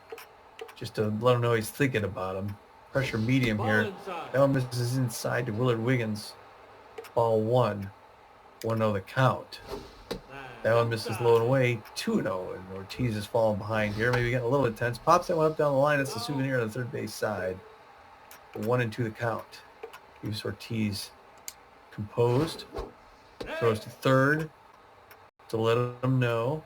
just to let him know he's thinking about him. Pressure medium here. That one misses inside to Willard Wiggins. Ball 1. 1-0 the count. That one misses low and away. 2-0, and Ortiz is falling behind here. Maybe getting a little intense. Pops that one up down the line. It's a souvenir on the third base side. 1-2 the count. Keeps Ortiz composed. Throws to third to let him know.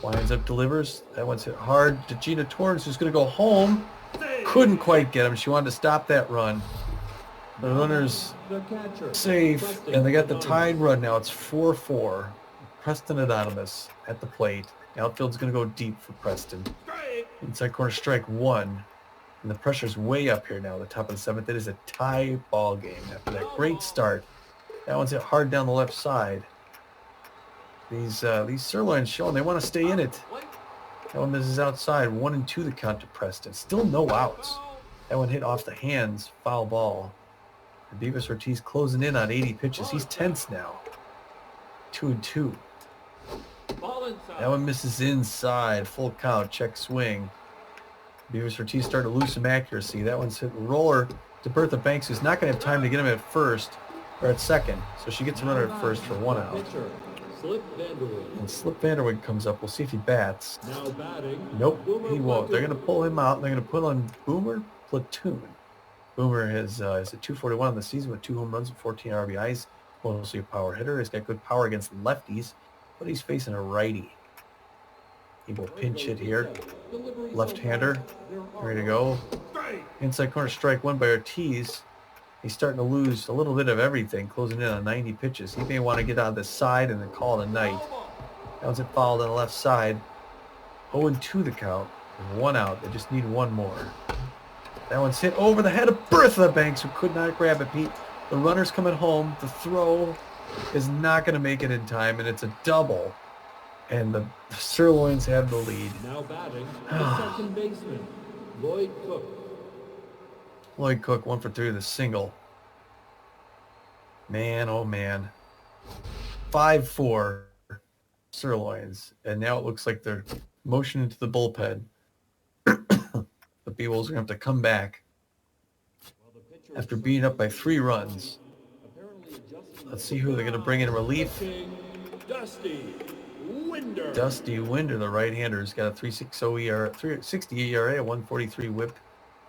Winds up, delivers. That one's hit hard to Gina Torrance, who's going to go home. Couldn't quite get him. She wanted to stop that run. The runner's safe, and they got the tied run now. It's 4-4. Preston Anonymous at the plate. Outfield's going to go deep for Preston. Inside corner, strike 1. And the pressure's way up here now, the top of the 7th. It is a tie ball game after that great start. That one's hit hard down the left side. These Sirloins showing they want to stay in it. That one misses outside. 1-2 the count to Preston. Still no outs. That one hit off the hands. Foul ball. Davis Ortiz closing in on 80 pitches. He's tense now. 2-2. That one misses inside. Full count. Check swing. Davis Ortiz starting to lose some accuracy. That one's hit roller to Bertha Banks, who's not going to have time to get him at first or at second. So she gets a runner at first for 1 out. And Slip Vanderweg comes up. We'll see if he bats. Nope, he won't. They're going to pull him out. And they're going to put on Boomer Platoon. Boomer is at 241 on the season with 2 home runs and 14 RBIs. Mostly a power hitter. He's got good power against lefties, but he's facing a righty. He will pinch hit here. Left-hander, ready to go. Inside corner, strike 1 by Ortiz. He's starting to lose a little bit of everything, closing in on 90 pitches. He may want to get on the side and then call it a night. That was it fouled on the left side. 0-2 the count. And 1 out. They just need 1 more. That one's hit over the head of Bertha Banks, who could not grab it, Pete. The runner's coming home. The throw is not going to make it in time, and it's a double. And the Sirloins have the lead. Now batting, the second baseman, Lloyd Cook. Lloyd Cook, 1 for 3 with a single. Man, oh man. 5-4 Sirloins. And now it looks like they're motioning to the bullpen. The B-Wolves are going to have to come back after being up by 3 runs. Let's see who they're going to bring in relief. Dusty Winder. Dusty Winder, the right-hander, has got a 3.60 ERA, 3.60 ERA, a 143 whip,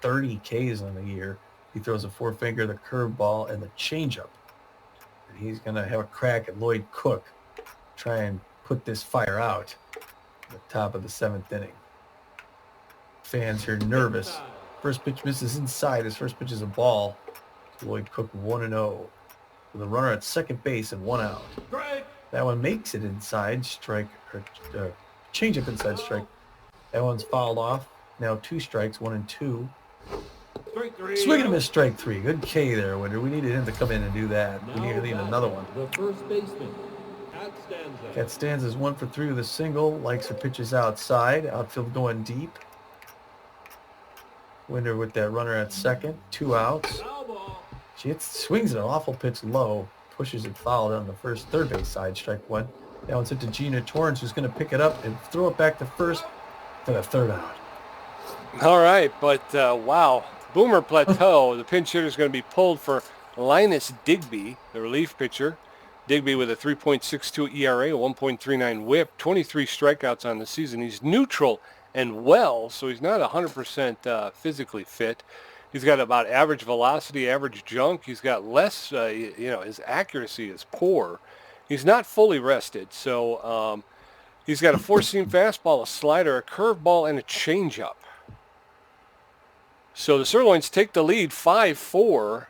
30 Ks on the year. He throws a 4-finger, the curveball, and the changeup. And he's going to have a crack at Lloyd Cook, try and put this fire out at the top of the 7th inning. Fans here nervous. First pitch misses inside. His first pitch is a ball. Lloyd Cook 1-0 with a runner at second base and 1 out. That one makes it inside strike, or change up inside strike. That one's fouled off. Now 2 strikes, 1-2. Swing and a miss, strike 3. Good K there, Winder. We needed him to come in and do that. We need another one. The first baseman, Cat Stanza's 1 for 3 with a single. Likes her pitches outside. Outfield going deep. Winder with that runner at second. 2 outs. She swings an awful pitch low. Pushes it foul on the third base side. Strike 1. Now it's hit to Gina Torrance, who's going to pick it up and throw it back to first for the 3rd out. All right, but wow. Boomer Plateau, the pinch hitter, is going to be pulled for Linus Digby, the relief pitcher. Digby with a 3.62 ERA, a 1.39 whip, 23 strikeouts on the season. He's neutral and well, so he's not 100% physically fit. He's got about average velocity, average junk. He's got less, his accuracy is poor. He's not fully rested, so he's got a 4-seam fastball, a slider, a curveball, and a changeup. So the Sirloins take the lead 5-4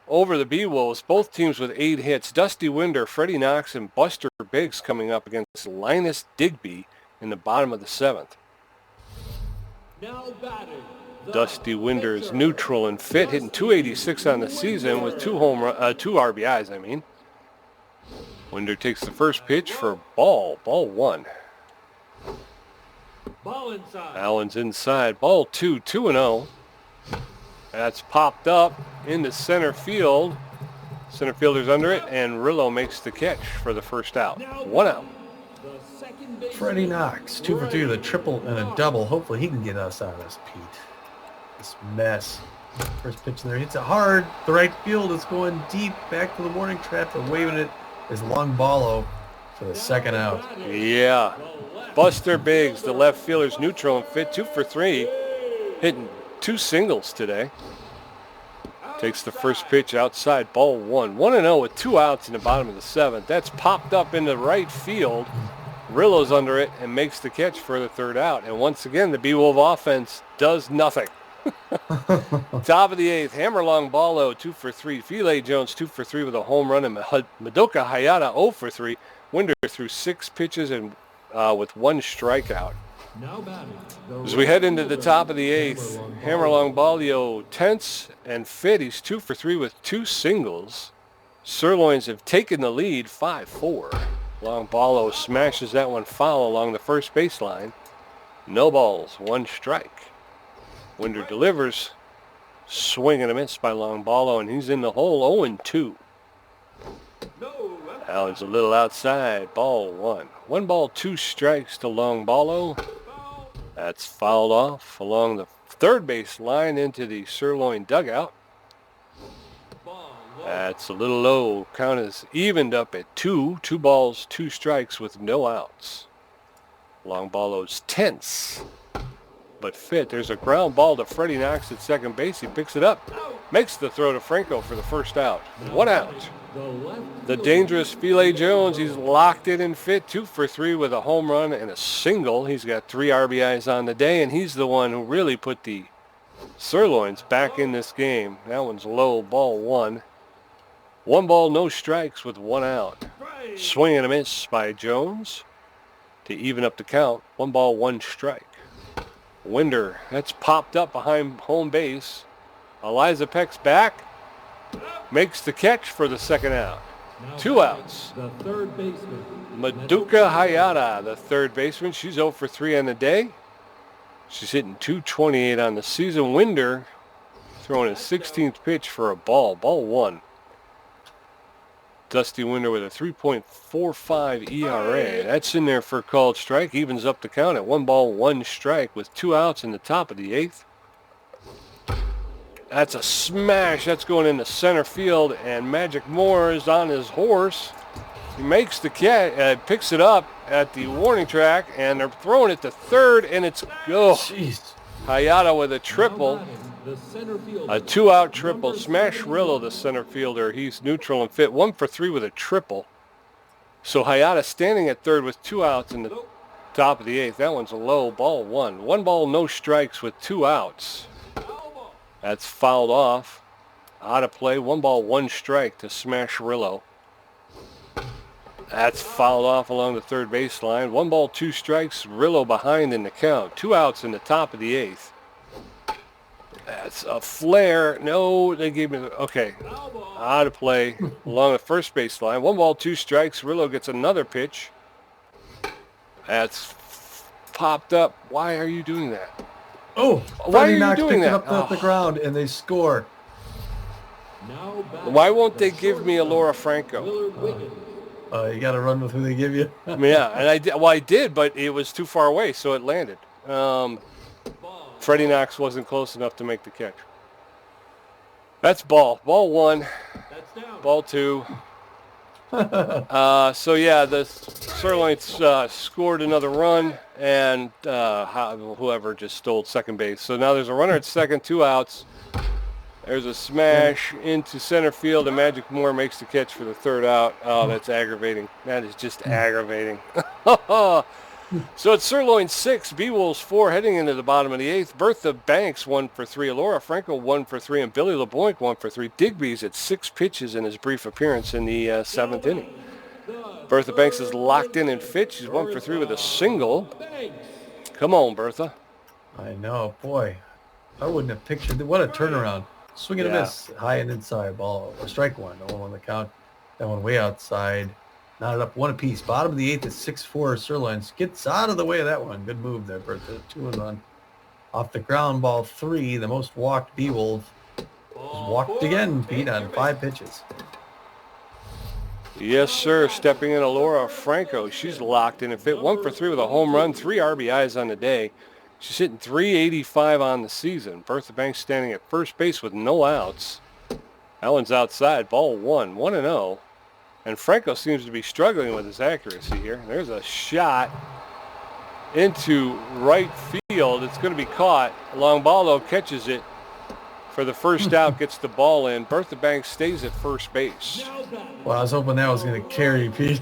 over the B-Wolves, both teams with 8 hits. Dusty Winder, Freddie Knox, and Buster Biggs coming up against Linus Digby in the bottom of the 7th. now batting, Dusty Winder is neutral and fit, hitting .286 on the season with 2 RBIs, I mean. Winder takes the first pitch for ball 1. ball inside. Allen's inside, ball 2, 2-0. That's popped up into center field. Center fielder's under it, and Rillo makes the catch for the first out. 1 out. Freddie Knox, 2 for 3 with a triple and a double. Hopefully he can get us out of this, Pete. This mess. First pitch in there hits it hard. The right field is going deep. Back to the warning trap. They're waving it. Is long ballo for the second out. Yeah. Buster Biggs, the left fielder's neutral and fit, 2 for 3. Hitting 2 singles today. Takes the first pitch outside, ball 1. 1-0 with 2 outs in the bottom of the 7th. That's popped up into right field. Rillo's under it and makes the catch for the third out. And once again, the B-Wolf offense does nothing. Top of the 8th, hammer long ballo, 2 for 3. Philae Jones, 2 for 3 with a home run. And Madoka Hayata, 0 for 3. Winder threw 6 pitches and with 1 strikeout. As we head into the top of the 8th, hammer long ballo, Tense and Fit. He's 2 for 3 with 2 singles. Sirloins have taken the lead, 5-4. Long ballo smashes that one foul along the first baseline. No balls, 1 strike. Winder delivers. Swing and a miss by long ballo, and he's in the hole, 0-2. Allen's a little outside, ball 1. 1 ball, 2 strikes to long ballo. That's fouled off along the third base line into the Sirloin dugout. That's a little low. Count is evened up at 2. 2 balls, 2 strikes with no outs. Long ballo's Tense, but Fit. There's a ground ball to Freddie Knox at second base. He picks it up, makes the throw to Franco for the first out. 1 out. The dangerous Philae Jones, he's locked it in Fit, 2 for 3 with a home run and a single. He's got 3 RBIs on the day, and he's the one who really put the Sirloins back in this game. That one's low, ball 1. 1 ball, no strikes with 1 out. Swing and a miss by Jones to even up the count. 1 ball, 1 strike. Winder, that's popped up behind home base. Eliza Peck's back. Makes the catch for the second out. 2 outs. The third baseman, Madoka Hayata, the third baseman. She's 0 for 3 on the day. She's hitting .228 on the season. Winder throwing his 16th pitch for a ball. Ball 1. Dusty Winder with a 3.45 ERA. That's in there for a called strike. Evens up the count at 1 ball, 1 strike with 2 outs in the top of the 8th. That's a smash. That's going into center field, and Magic Moore is on his horse. He makes the catch, picks it up at the warning track, and they're throwing it to third, and it's go. Jeez. Hayata with a triple, the center fielder, a 2-out triple. Smash Rillo, the center fielder. He's neutral and Fit, 1 for 3 with a triple. So Hayata standing at third with 2 outs in the top of the 8th. That one's a low, ball 1. 1 ball, no strikes with 2 outs. That's fouled off. Out of play. 1 ball, 1 strike to Smash Rillo. That's fouled off along the third baseline. 1 ball, 2 strikes. Rillo behind in the count. 2 outs in the top of the 8th. That's a flare. No, they gave me the... Okay. Out of play along the first baseline. 1 ball, 2 strikes. Rillo gets another pitch. That's popped up. Why are you doing that? Oh, why are Freddie you Knox doing picked it that? up off the ground, and they score. now batting Why won't they the give me a shortstop, Laura Franco? Willard Wiggins. You got to run with who they give you. Yeah, and I did. Well, I did, but it was too far away, so it landed. Freddie Knox wasn't close enough to make the catch. That's ball. Ball 1. That's down. Ball 2. So yeah, the Sirloins scored another run, and whoever just stole second base. So now there's a runner at second, 2 outs. There's a smash into center field, and Magic Moore makes the catch for the third out. Oh, that's aggravating. That is just aggravating. So it's Sirloin 6, B-Wolves 4, heading into the bottom of the 8th. Bertha Banks 1 for 3, Alora Franco 1 for 3, and Billy LeBoink 1 for 3. Digby's at 6 pitches in his brief appearance in the 7th inning. Bertha Banks is locked in and fit. She's 1 for 3 with a single. Come on, Bertha. I know, boy. I wouldn't have pictured. What a turnaround. Swing and a miss. High and inside ball. Or strike 1. No one on the count. That one way outside. Knotted up 1 apiece. Bottom of the 8th is 6-4 Sirloins. Gets out of the way of that one. Good move there, Bertha. 2-1. Off the ground, ball 3. The most walked B-Wolf. Walked again, Pete, on 5 pitches. Yes, sir. Stepping in, Laura Franco. She's locked in and fit. 1 for 3 with a home run, 3 RBIs on the day. She's hitting .385 on the season. Bertha Banks standing at first base with no outs. That one's outside. Ball 1, 1-0. And Franco seems to be struggling with his accuracy here. There's a shot into right field. It's going to be caught. Long ball, though, catches it for the first out, gets the ball in. Bertha Banks stays at first base. Well, I was hoping that was going to carry, Pete.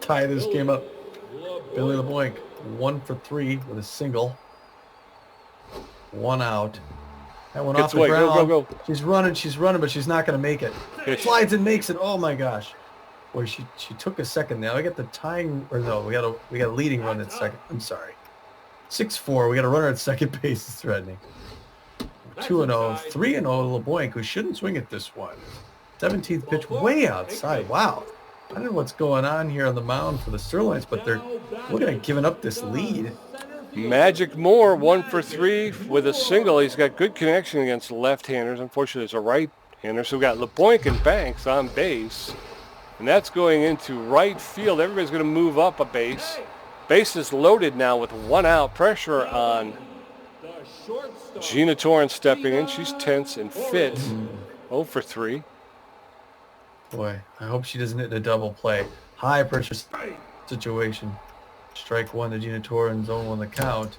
Tie this game up. Billy LeBlanc, 1 for 3 with a single. 1 out. That one off the ground. Go. She's running, but she's not going to make it. Slides and makes it. Oh my gosh. Boy, she took a second now. We got the tying, or no, we got a leading run at second. I'm sorry. 6-4. We got a runner at second base. Is threatening. 2-0, 3-0 LeBlanc, who shouldn't swing at this one. 17th pitch way outside. Wow. I don't know what's going on here on the mound for the Sirloins, but they're looking at giving up this lead. Magic Moore, 1 for 3 with a single. He's got good connection against left-handers. Unfortunately, there's a right-hander. So we've got LeBlanc and Banks on base. And that's going into right field. Everybody's going to move up a base. Base is loaded now with 1 out. Pressure on Gina Torrance stepping in. She's tense and fit. 0 for 3. Boy, I hope she doesn't hit a double play. High pressure situation. Strike 1 to Gina Torrance, 0 on the count.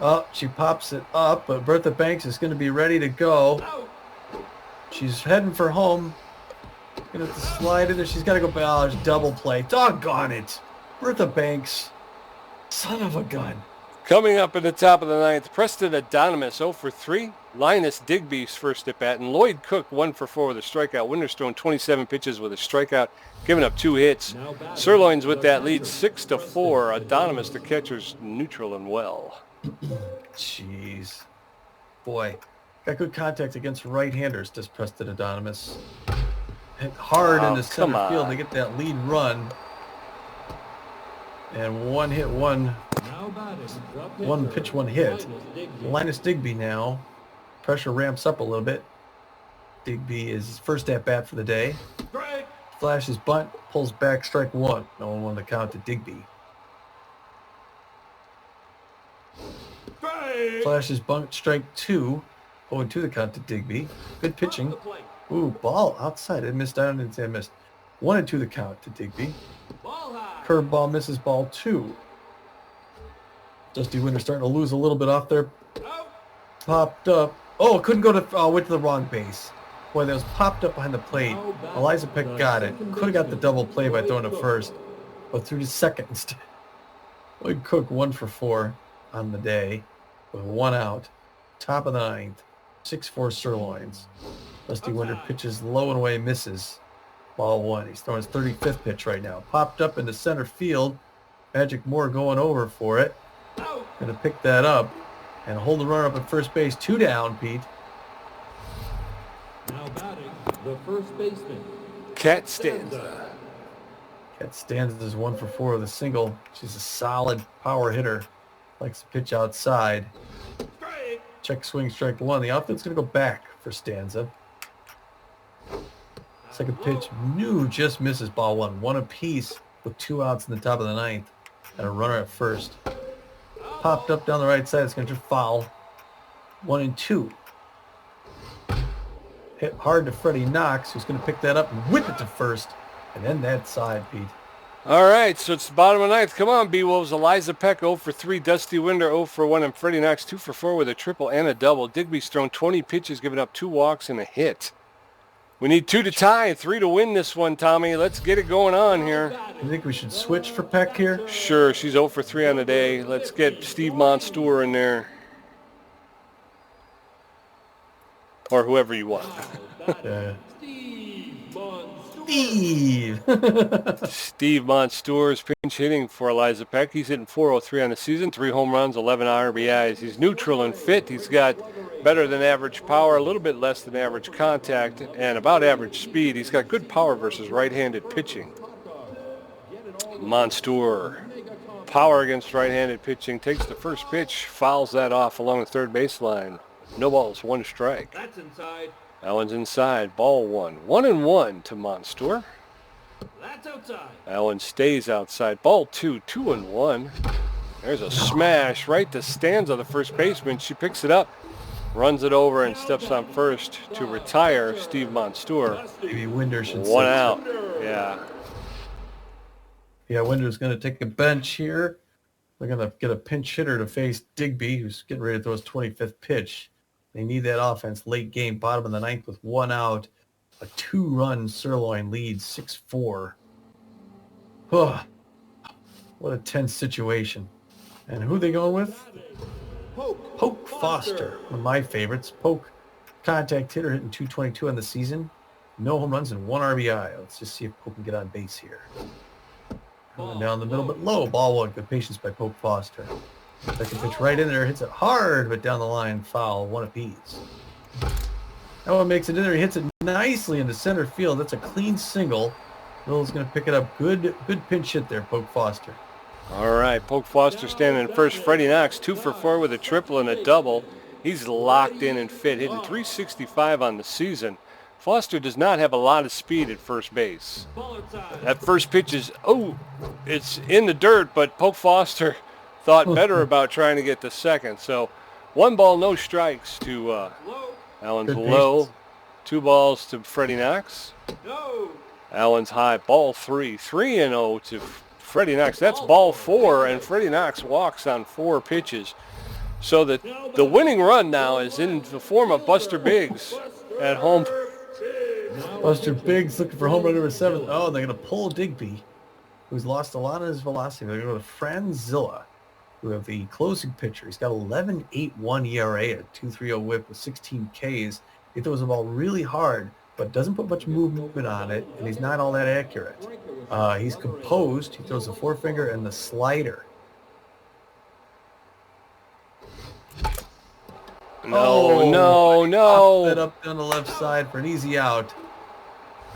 Oh, she pops it up, but Bertha Banks is going to be ready to go. She's heading for home. Going to have to slide in there. She's got to go back. Double play. Doggone it. Bertha Banks. Son of a gun. Coming up in the top of the 9th, Preston Adonis 0 for 3. Linus Digby's first at bat, and Lloyd Cook 1 for 4 with a strikeout. Winter's thrown 27 pitches with a strikeout, giving up 2 hits. Sirloins with that lead 6-4. Adonis, the catcher's neutral and well. Jeez. Boy, got good contact against right-handers, does Preston Adonis. Hit hard into center field to get that lead run. And one pitch, one hit. Linus Digby now. Pressure ramps up a little bit. Digby is his first at bat for the day. Flashes bunt, pulls back, strike 1. No one won the count to Digby. Flashes bunt, strike 2. 0-2 the count to Digby. Good pitching. Ooh, ball outside. I missed. I didn't say I missed. 1-2 the count to Digby. Curveball misses, ball 2. Dusty Winter starting to lose a little bit off there. Popped up. Oh, couldn't go to, went to the wrong base. Boy, that was popped up behind the plate. Eliza Peck got it. Could have got the double play by throwing to first, but threw to second instead. Lloyd Cook 1 for 4 on the day with 1 out. Top of the 9th. 6-4 Sirloins. Dusty Winter pitches low and away, misses. Ball 1. He's throwing his 35th pitch right now. Popped up into center field. Magic Moore going over for it. Going to pick that up and hold the runner up at first base. 2 down, Pete. Now batting, the first baseman. Cat Stanza. Cat Stanza is 1 for 4 with a single. She's a solid power hitter. Likes to pitch outside. Check swing, strike 1. The outfield's going to go back for Stanza. Second pitch, new, just misses, ball 1. 1 apiece with 2 outs in the top of the 9th. And a runner at first. Popped up down the right side. It's going to foul. 1-2. Hit hard to Freddie Knox, who's going to pick that up and whip it to first. And then that side, Pete. All right, so it's the bottom of the 9th. Come on, B-Wolves. Eliza Peck 0 for 3. Dusty Winder 0 for 1. And Freddie Knox 2 for 4 with a triple and a double. Digby's thrown 20 pitches, giving up 2 walks and a hit. We need 2 to tie, 3 to win this one, Tommy. Let's get it going on here. You think we should switch for Peck here? Sure, she's 0 for 3 on the day. Let's get Steve Monstour in there. Or whoever you want. Yeah. Steve. Steve Monstour is pinch hitting for Eliza Peck. He's hitting .403 on the season, 3 home runs, 11 RBIs. He's neutral and fit. He's got better than average power, a little bit less than average contact, and about average speed. He's got good power versus right-handed pitching. Monstour, power against right-handed pitching, takes the first pitch, fouls that off along the third baseline. No balls, 1 strike. That's inside. Allen's inside. Ball 1. 1-1 to Monstour. That's outside. Allen stays outside. Ball 2. 2-1. There's a smash right to stanza the first baseman. She picks it up, runs it over, and steps on first to retire Steve Monstour. Maybe Winder should One sit. out. Yeah. Yeah, Winder's going to take a bench here. They're going to get a pinch hitter to face Digby, who's getting ready to throw his 25th pitch. They need that offense late game, bottom of the ninth with one out. A 2-run Sirloin lead, 6-4. Oh, what a tense situation. And who are they going with? Poke Foster, one of my favorites. Poke, contact hitter, hitting 222 on the season. No home runs and 1 RBI. Let's just see if Poke can get on base here. Coming down the middle, but low. Ball 1. Good patience by Poke Foster. Second pitch right in there. Hits it hard, but down the line, foul. 1 apiece. That one makes it in there. He hits it nicely into center field. That's a clean single. Little's going to pick it up. Good pinch hit there, Poke Foster. All right, Poke Foster standing in first. Freddie Knox 2 for 4 with a triple and a double. He's locked in and fit, hitting 365 on the season. Foster does not have a lot of speed at first base. That first pitch is, it's in the dirt, but Poke Foster thought better about trying to get to second. So 1 ball, no strikes to Allen's Good low. patience. 2 balls to Freddie Knox. Allen's high. Ball 3. 3-0 to Freddie Knox. That's ball 4, and Freddie Knox walks on 4 pitches. So the winning run now is in the form of Buster Biggs at home. Buster Biggs looking for home run number 7. Oh, they're going to pull Digby, who's lost a lot of his velocity. They're going to go to Franzilla, who have the closing pitcher. He's got 11.81 ERA, a 2.30 whip with 16 Ks. He throws the ball really hard, but doesn't put much movement on it, and he's not all that accurate. He's composed. He throws the forefinger and the slider. No. Pops it up down the left side for an easy out.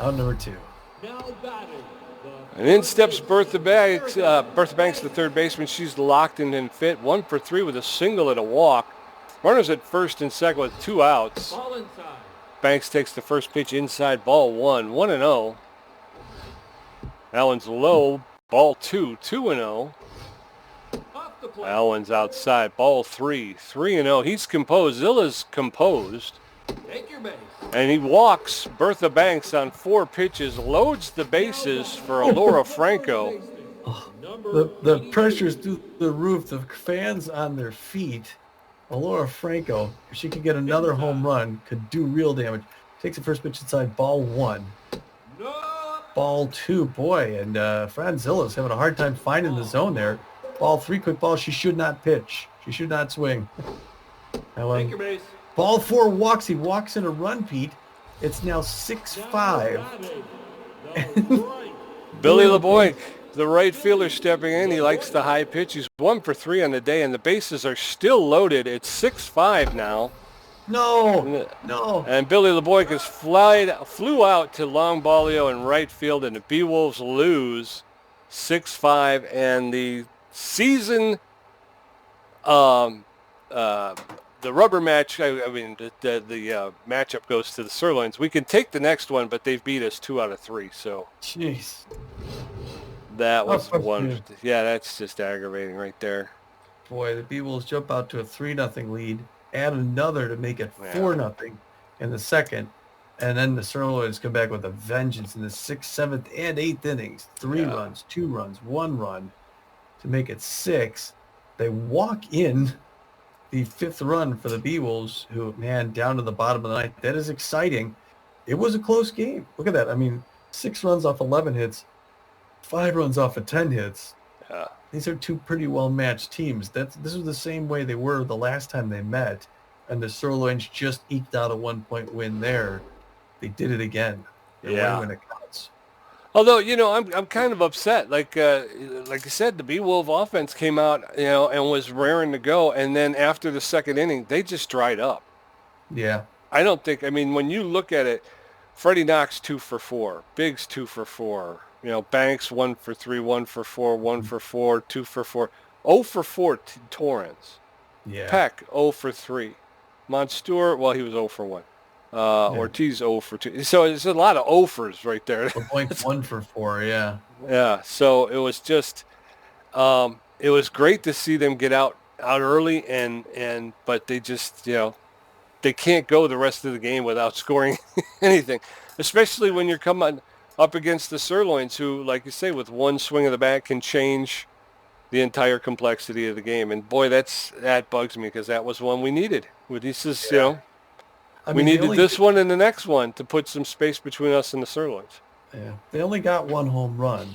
Out number 2. Now batting. And in steps Bertha Banks. Bertha Banks, the third baseman. She's locked in and fit. 1 for 3 with a single and a walk. Runners at first and second with 2 outs. Ball inside. Banks takes the first pitch inside. Ball 1. 1-0. Allen's low. Ball 2. 2-0. Off the plate. Allen's outside. Ball 3. 3-0. He's composed. Zilla's composed. Take your base. And he walks Bertha Banks on 4 pitches, loads the bases for Laura Franco. The pressure's through the roof. The fans on their feet. Laura Franco, if she could get another home run, could do real damage. Takes the first pitch inside. Ball 1. No. Ball 2. Boy, and Franzilla's having a hard time finding the zone there. Ball 3. Quick ball. She should not pitch. She should not swing. Take your base. Ball 4 walks. He walks in a run, Pete. It's now 6-5. Billy LeBoy, the right fielder stepping in. He likes the high pitch. He's 1 for 3 on the day, and the bases are still loaded. It's 6-5 now. No. And Billy LeBoy flew out to Long Ballio in right field, and the B-Wolves lose 6-5. And the season, the rubber match, the matchup goes to the Sirloins. We can take the next one, but they've beat us 2 out of 3. So Jeez. that was Oh, one. yeah. Yeah, that's just aggravating right there. Boy, the B-Wolves jump out to a 3-0 lead, add another to make it 4-0 in the second, and then the Sirloins come back with a vengeance in the 6th, 7th, and 8th innings. 3 runs, 2 runs, 1 run to make it 6. They walk in the 5th run for the B-Wolves, who, man, down to the bottom of the ninth. That is exciting. It was a close game. Look at that. I mean, 6 runs off 11 hits, 5 runs off of 10 hits. Yeah. These are 2 pretty well-matched teams. This was the same way they were the last time they met, and the Sirloins just eked out a 1-point win there. They did it again. They win when it counts. Although, I'm kind of upset. Like I said, the B-Wolf offense came out, and was raring to go. And then after the second inning, they just dried up. Yeah. I don't think, when you look at it, Freddie Knox 2 for 4, Biggs 2 for 4, Banks 1 for 3, 1 for 4, 1 for 4, 2 for 4, 0 for 4 Torrance. Yeah. Peck 0 for 3. Monstour, well, he was 0 for 1. Ortiz 0 for 2. So it's a lot of offers right there. Point 1 for 4, yeah. Yeah. So it was just, it was great to see them get out early but they just, they can't go the rest of the game without scoring anything, especially when you're coming up against the Sirloins who, like you say, with one swing of the bat can change the entire complexity of the game. And boy, that bugs me because that was one we needed. This is, we needed this one and the next one to put some space between us and the Sirloins. Yeah, they only got 1 home run,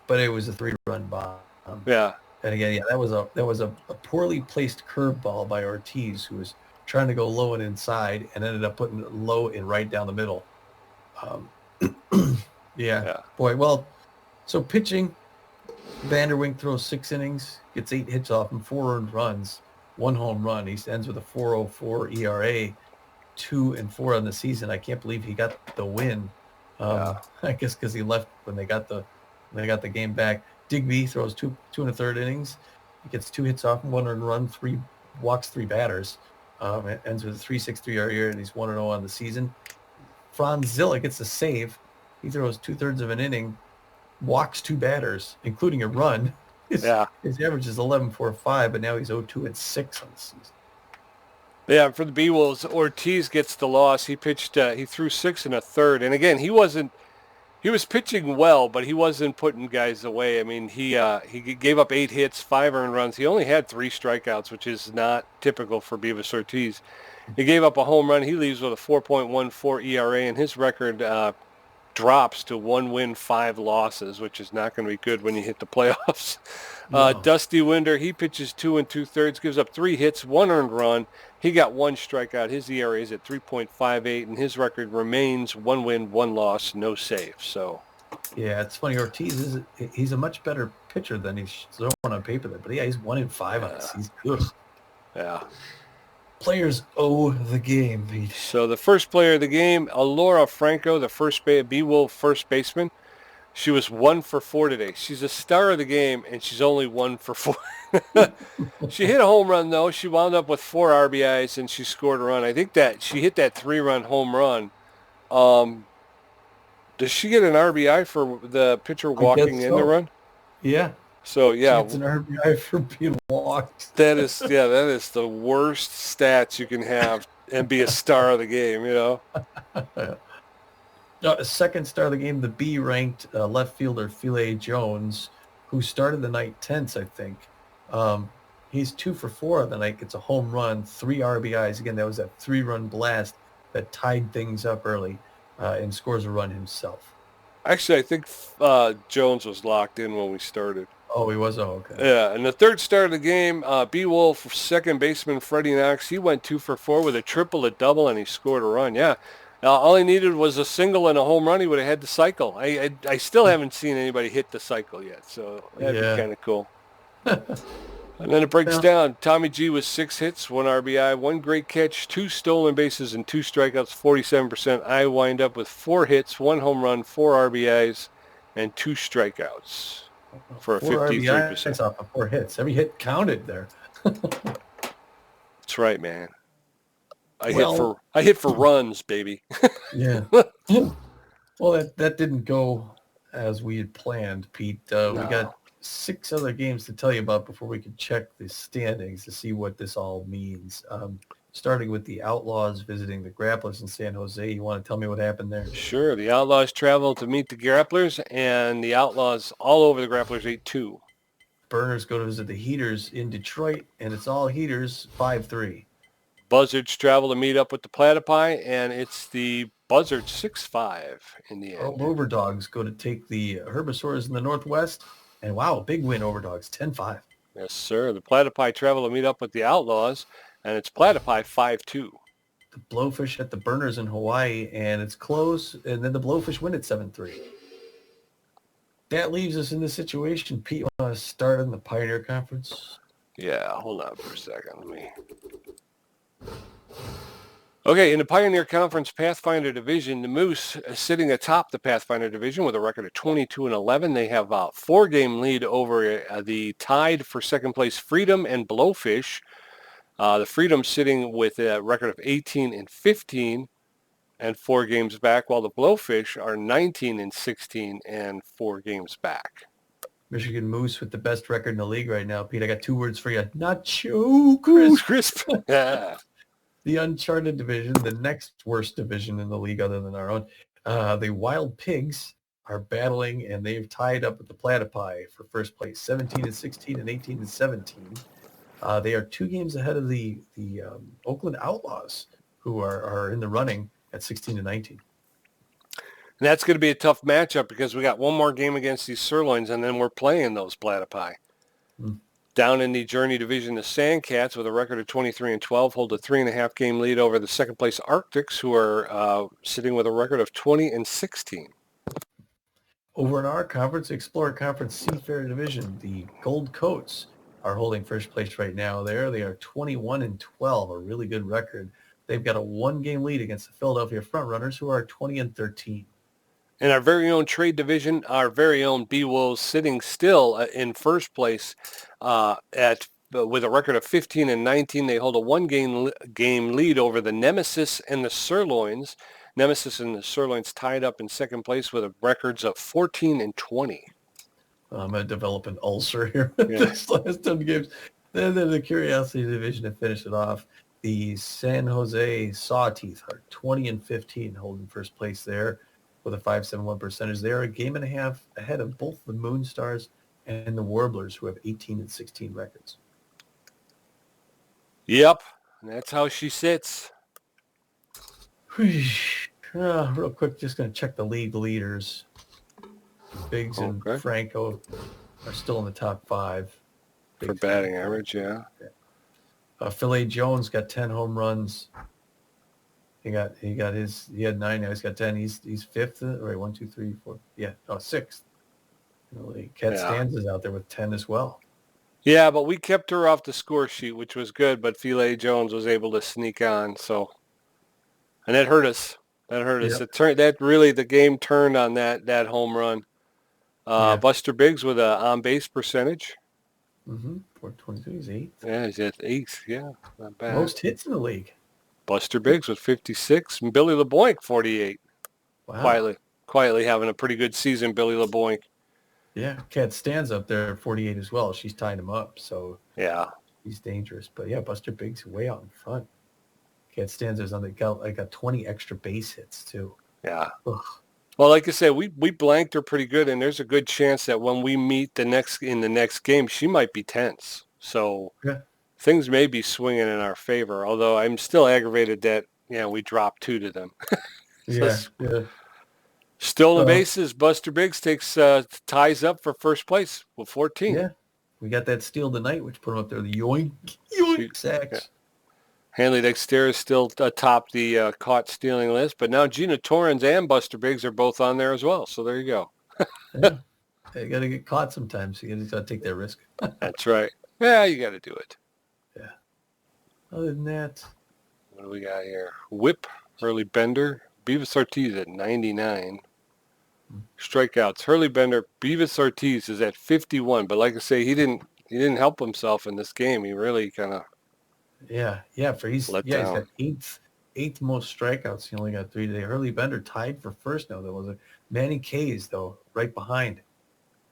but it was a 3-run bomb. Yeah. And again, that was a poorly placed curveball by Ortiz, who was trying to go low and inside and ended up putting it low and right down the middle. Yeah. Boy, well, so pitching, Vanderwink throws 6 innings, gets 8 hits off him, 4 earned runs, 1 home run. He ends with a 4.04 ERA, 2-4 on the season. I can't believe he got the win. I guess because he left when they got the game back. Digby throws 2 1/3 innings. He gets 2 hits off him, 1 earned run, 3 walks, 3 batters. It ends with a 3.63 ERA, and he's 1-0 on the season. Franzilla gets a save. He throws 2/3 of an inning, walks 2 batters, including a run. His average is 11.45, but now he's 0-2-6 on the season. Yeah, for the B-Wolves, Ortiz gets the loss. He pitched, he threw 6 1/3. And again, he was pitching well, but he wasn't putting guys away. I mean, he gave up 8 hits, 5 earned runs. He only had 3 strikeouts, which is not typical for Beavis Ortiz. He gave up a home run. He leaves with a 4.14 ERA, and his record drops to 1 win, 5 losses, which is not going to be good when you hit the playoffs. No. Dusty Winder, he pitches 2 2/3, gives up 3 hits, 1 earned run. He got 1 strikeout. His ERA is at 3.58, and his record remains 1 win, 1 loss, no save. So, yeah, it's funny. Ortiz he's a much better pitcher than he's shown on paper, but yeah, he's 1-5 on this. He's good. Yeah. Players owe the game, Pete. So the first player of the game, Alora Franco, the B-Wolf first baseman. She was 1 for 4 today. She's a star of the game, and she's only 1 for 4. She hit a home run, though. She wound up with 4 RBIs, and she scored a run. I think that she hit that 3-run home run. Does she get an RBI for the pitcher walking in the run? Yeah. So, yeah. It's an RBI for being walked. That is the worst stats you can have and be a star of the game, Second star of the game, the B-ranked left fielder, Philae Jones, who started the night tense, I think. He's 2 for 4 on the night, gets a home run, 3 RBIs. Again, that was that 3-run blast that tied things up early, and scores a run himself. Actually, I think Jones was locked in when we started. Oh, he was? Oh, okay. Yeah, and the third star of the game, B-Wolf second baseman Freddie Knox, he went 2 for 4 with a triple, a double, and he scored a run. Yeah. All he needed was a single and a home run. He would have had the cycle. I still haven't seen anybody hit the cycle yet, so that'd be kind of cool. And then it breaks down. Tommy G with 6 hits, 1 RBI, 1 great catch, 2 stolen bases, and 2 strikeouts, 47%. I wind up with 4 hits, 1 home run, 4 RBIs, and 2 strikeouts for a 53%. Off of 4 hits. Every hit counted there. That's right, man. I hit for runs, baby. Yeah. Well, that didn't go as we had planned, Pete. We got 6 other games to tell you about before we can check the standings to see what this all means. Starting with the Outlaws visiting the Grapplers in San Jose. You want to tell me what happened there? Sure. The Outlaws travel to meet the Grapplers, and the Outlaws all over the Grapplers 8-2. Burners go to visit the Heaters in Detroit, and it's all Heaters 5-3. Buzzards travel to meet up with the Platypi, and it's the Buzzards 6-5 in the end. Overdogs go to take the Herbivores in the Northwest, and wow, big win, Overdogs, 10-5. Yes, sir. The Platypi travel to meet up with the Outlaws, and it's Platypi 5-2. The Blowfish at the Burners in Hawaii, and it's close, and then the Blowfish win at 7-3. That leaves us in this situation. Pete, you want to start in the Pioneer Conference? Yeah, hold on for a second. Let me... Okay, in the Pioneer Conference Pathfinder Division, the Moose is sitting atop the Pathfinder Division with a record of 22-11. They have a 4-game lead over the tied for second place Freedom and Blowfish. The Freedom sitting with a record of 18-15. and 4 games back, while the Blowfish are 19-16 and 4 games back. Michigan Moose with the best record in the league right now. Pete, I got 2 words for you. Nacho crisp. Crisp. Yeah. The uncharted division, the next worst division in the league other than our own. The Wild Pigs are battling, and they've tied up with the Platypi for first place, 17-16 and 18-17. They are 2 games ahead of the Oakland Outlaws, who are in the running at 16-19. And that's going to be a tough matchup because we got one more game against these Sirloins, and then we're playing those Platypi. Down in the Journey Division, the Sandcats, with a record of 23-12, hold a 3.5 game lead over the second place Arctics, who are sitting with a record of 20-16. Over in our conference, Explorer Conference Seafair Division, the Gold Coats are holding first place right now. They are 21-12, a really good record. They've got a 1-game lead against the Philadelphia Frontrunners, who are 20-13. In our very own trade division, our very own B-Wolves sitting still in first place with a record of 15-19. They hold a 1-game lead over the Nemesis and the Sirloins. Nemesis and the Sirloins tied up in second place with records of 14-20. I'm going to develop an ulcer here Yeah. this last 10 games. Then the Curiosity Division to finish it off. The San Jose Sawteeth are 20-15, holding first place there with a 5.71 percentage. They are a game and a half ahead of both the Moonstars and the Warblers, who have 18-16 records. Yep, and that's how she sits. Real quick, just going to check the league leaders. Biggs and Franco are still in the top 5. For batting average, yeah. Phil Jones got 10 home runs. He had 9 now. He's got 10. He's fifth. Right, 1, 2, 3, 4. Yeah, no, sixth. Cat Stanza's out there with 10 as well. Yeah, but we kept her off the score sheet, which was good. But Phil Jones was able to sneak on, and that hurt us. The game turned on that home run. Buster Biggs with an on-base percentage. 422. He's 8th. Yeah, he's at 8th. Yeah, not bad. Most hits in the league. Buster Biggs with 56, and Billy LeBoink 48. Wow. Quietly having a pretty good season, Billy LeBoink. Yeah, Cat Stands up there at 48 as well. She's tying him up, so yeah, he's dangerous. But yeah, Buster Biggs way out in front. Cat Stands on the got 20 extra base hits too. Yeah. Ugh. Well, like I said, we blanked her pretty good, and there's a good chance that when we meet in the next game, she might be tense. So things may be swinging in our favor. Although I'm still aggravated that we dropped 2 to them. Stolen bases. Buster Biggs ties up for first place with 14. Yeah, we got that steal tonight, which put him up there. The yoink sacks. Yeah. Hanley Dexter is still atop the caught stealing list, but now Gina Torrens and Buster Biggs are both on there as well. So there you go. Yeah. You got to get caught sometimes. You got to take that risk. That's right. Yeah, you got to do it. Yeah. Other than that, what do we got here? Whip, Hurley Bender, Beavis Ortiz at 99. Strikeouts, Hurley Bender, Beavis Ortiz is at 51. But like I say, he didn't help himself in this game. He really kind of he's got eighth most strikeouts. He only got 3 today. Hurley Bender tied for first now. There was a Manny K's though right behind.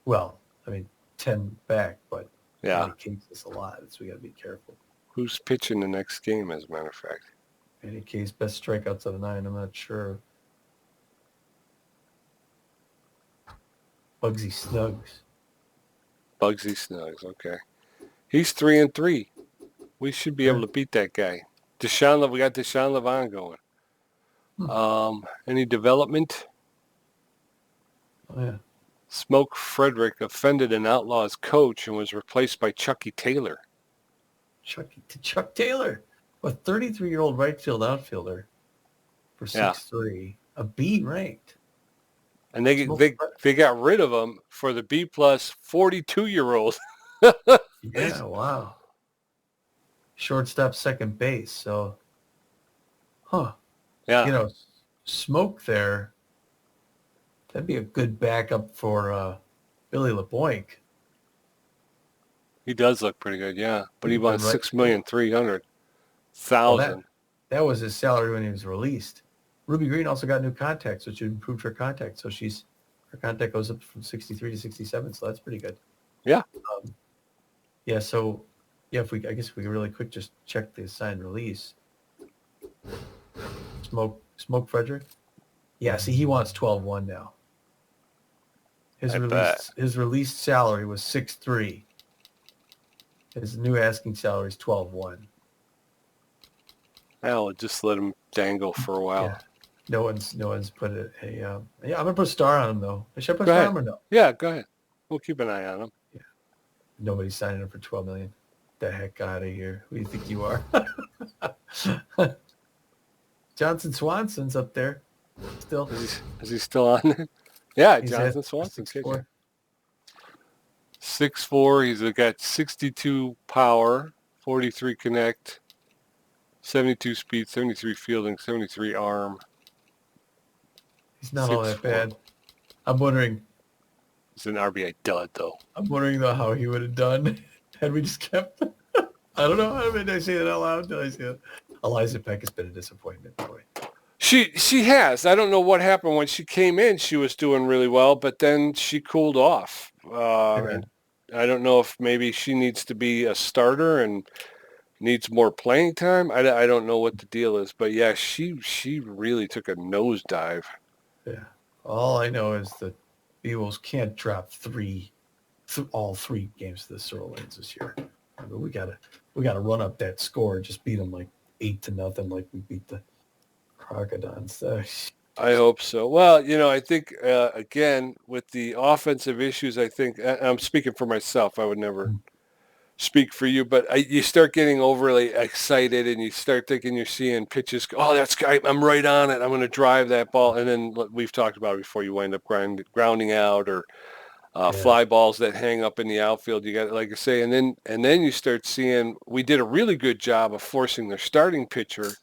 Well, I mean 10 back, but Manny K's is a lot, so we got to be careful. Who's pitching the next game, as a matter of fact? Manny K's best strikeouts out of 9. I'm not sure. Bugsy Snuggs. Okay. He's 3-3. We should be able to beat that guy. We got Deshaun Levon going. Any development? Oh, yeah. Smoke Frederick offended an Outlaws coach and was replaced by Chucky Taylor. Chuck Taylor, a 33-year-old right field outfielder for 6'3", a B ranked. And they got rid of him for the B plus 42-year-old. Yeah, wow. Shortstop, second base. So, yeah. Smoke there. That'd be a good backup for Billy LeBoink. He does look pretty good, yeah. But he wants $6,300,000. That was his salary when he was released. Ruby Green also got new contacts, which improved her contact. So her contact goes up from 63 to 67. So that's pretty good. Yeah. Yeah. So I guess if we really quick just check the assigned release. Smoke Frederick. Yeah. See, he wants 12-1 now. His released salary was 6.3. His new asking salary is 12-1. I'll just let him dangle for a while. Yeah. No one's put I'm gonna put a star on him though. Should I put a Go star ahead. on him or no? Yeah, go ahead. We'll keep an eye on him. Yeah. Nobody's signing him for $12 million. The heck out of here. Who do you think you are? Johnson Swanson's up there. Still. Is he still on there? Yeah, He's Johnson at Swanson. 6'4". 6'4". He's got 62 power, 43 connect, 72 speed, 73 fielding, 73 arm. He's not all that 6'4". bad. I'm wondering. He's an RBI dud, though. I'm wondering though how he would have done had we just kept. I don't know. Did I say that out loud? Did I say that? Eliza Peck has been a disappointment, boy. She has. I don't know what happened when she came in. She was doing really well, but then she cooled off. And I don't know if maybe she needs to be a starter and needs more playing time. I don't know what the deal is, but yeah, she really took a nosedive. Yeah. All I know is that the Eagles can't drop all three games to the Sirloins this year. I mean, we gotta run up that score and just beat them like 8-0, like we beat the Crocodons. I hope so. Well, I think again with the offensive issues, I think I'm speaking for myself. I would never speak for you, but you start getting overly excited and you start thinking you're seeing pitches. Oh, I'm right on it. I'm going to drive that ball, and then we've talked about it before. You wind up grounding out or fly balls that hang up in the outfield. You got, like I say, and then you start seeing. We did a really good job of forcing their starting pitcher.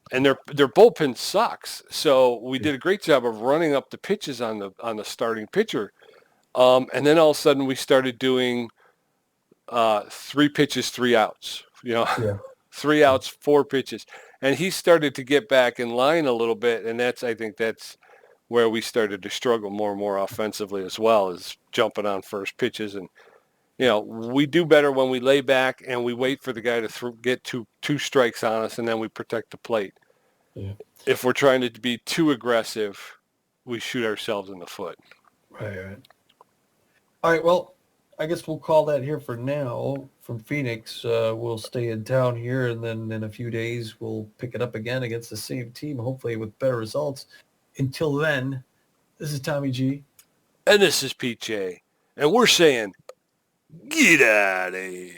And their bullpen sucks, so we did a great job of running up the pitches on the starting pitcher, and then all of a sudden we started doing 3 pitches, 3 outs. 3 outs, 4 pitches, and he started to get back in line a little bit, and I think that's where we started to struggle more and more offensively as well, as jumping on first pitches. And we do better when we lay back and we wait for the guy to get two strikes on us, and then we protect the plate. Yeah. If we're trying to be too aggressive, we shoot ourselves in the foot. Right. All right, well, I guess we'll call that here for now. From Phoenix, we'll stay in town here, and then in a few days we'll pick it up again against the same team, hopefully with better results. Until then, this is Tommy G. And this is PJ. And we're saying, get out of here.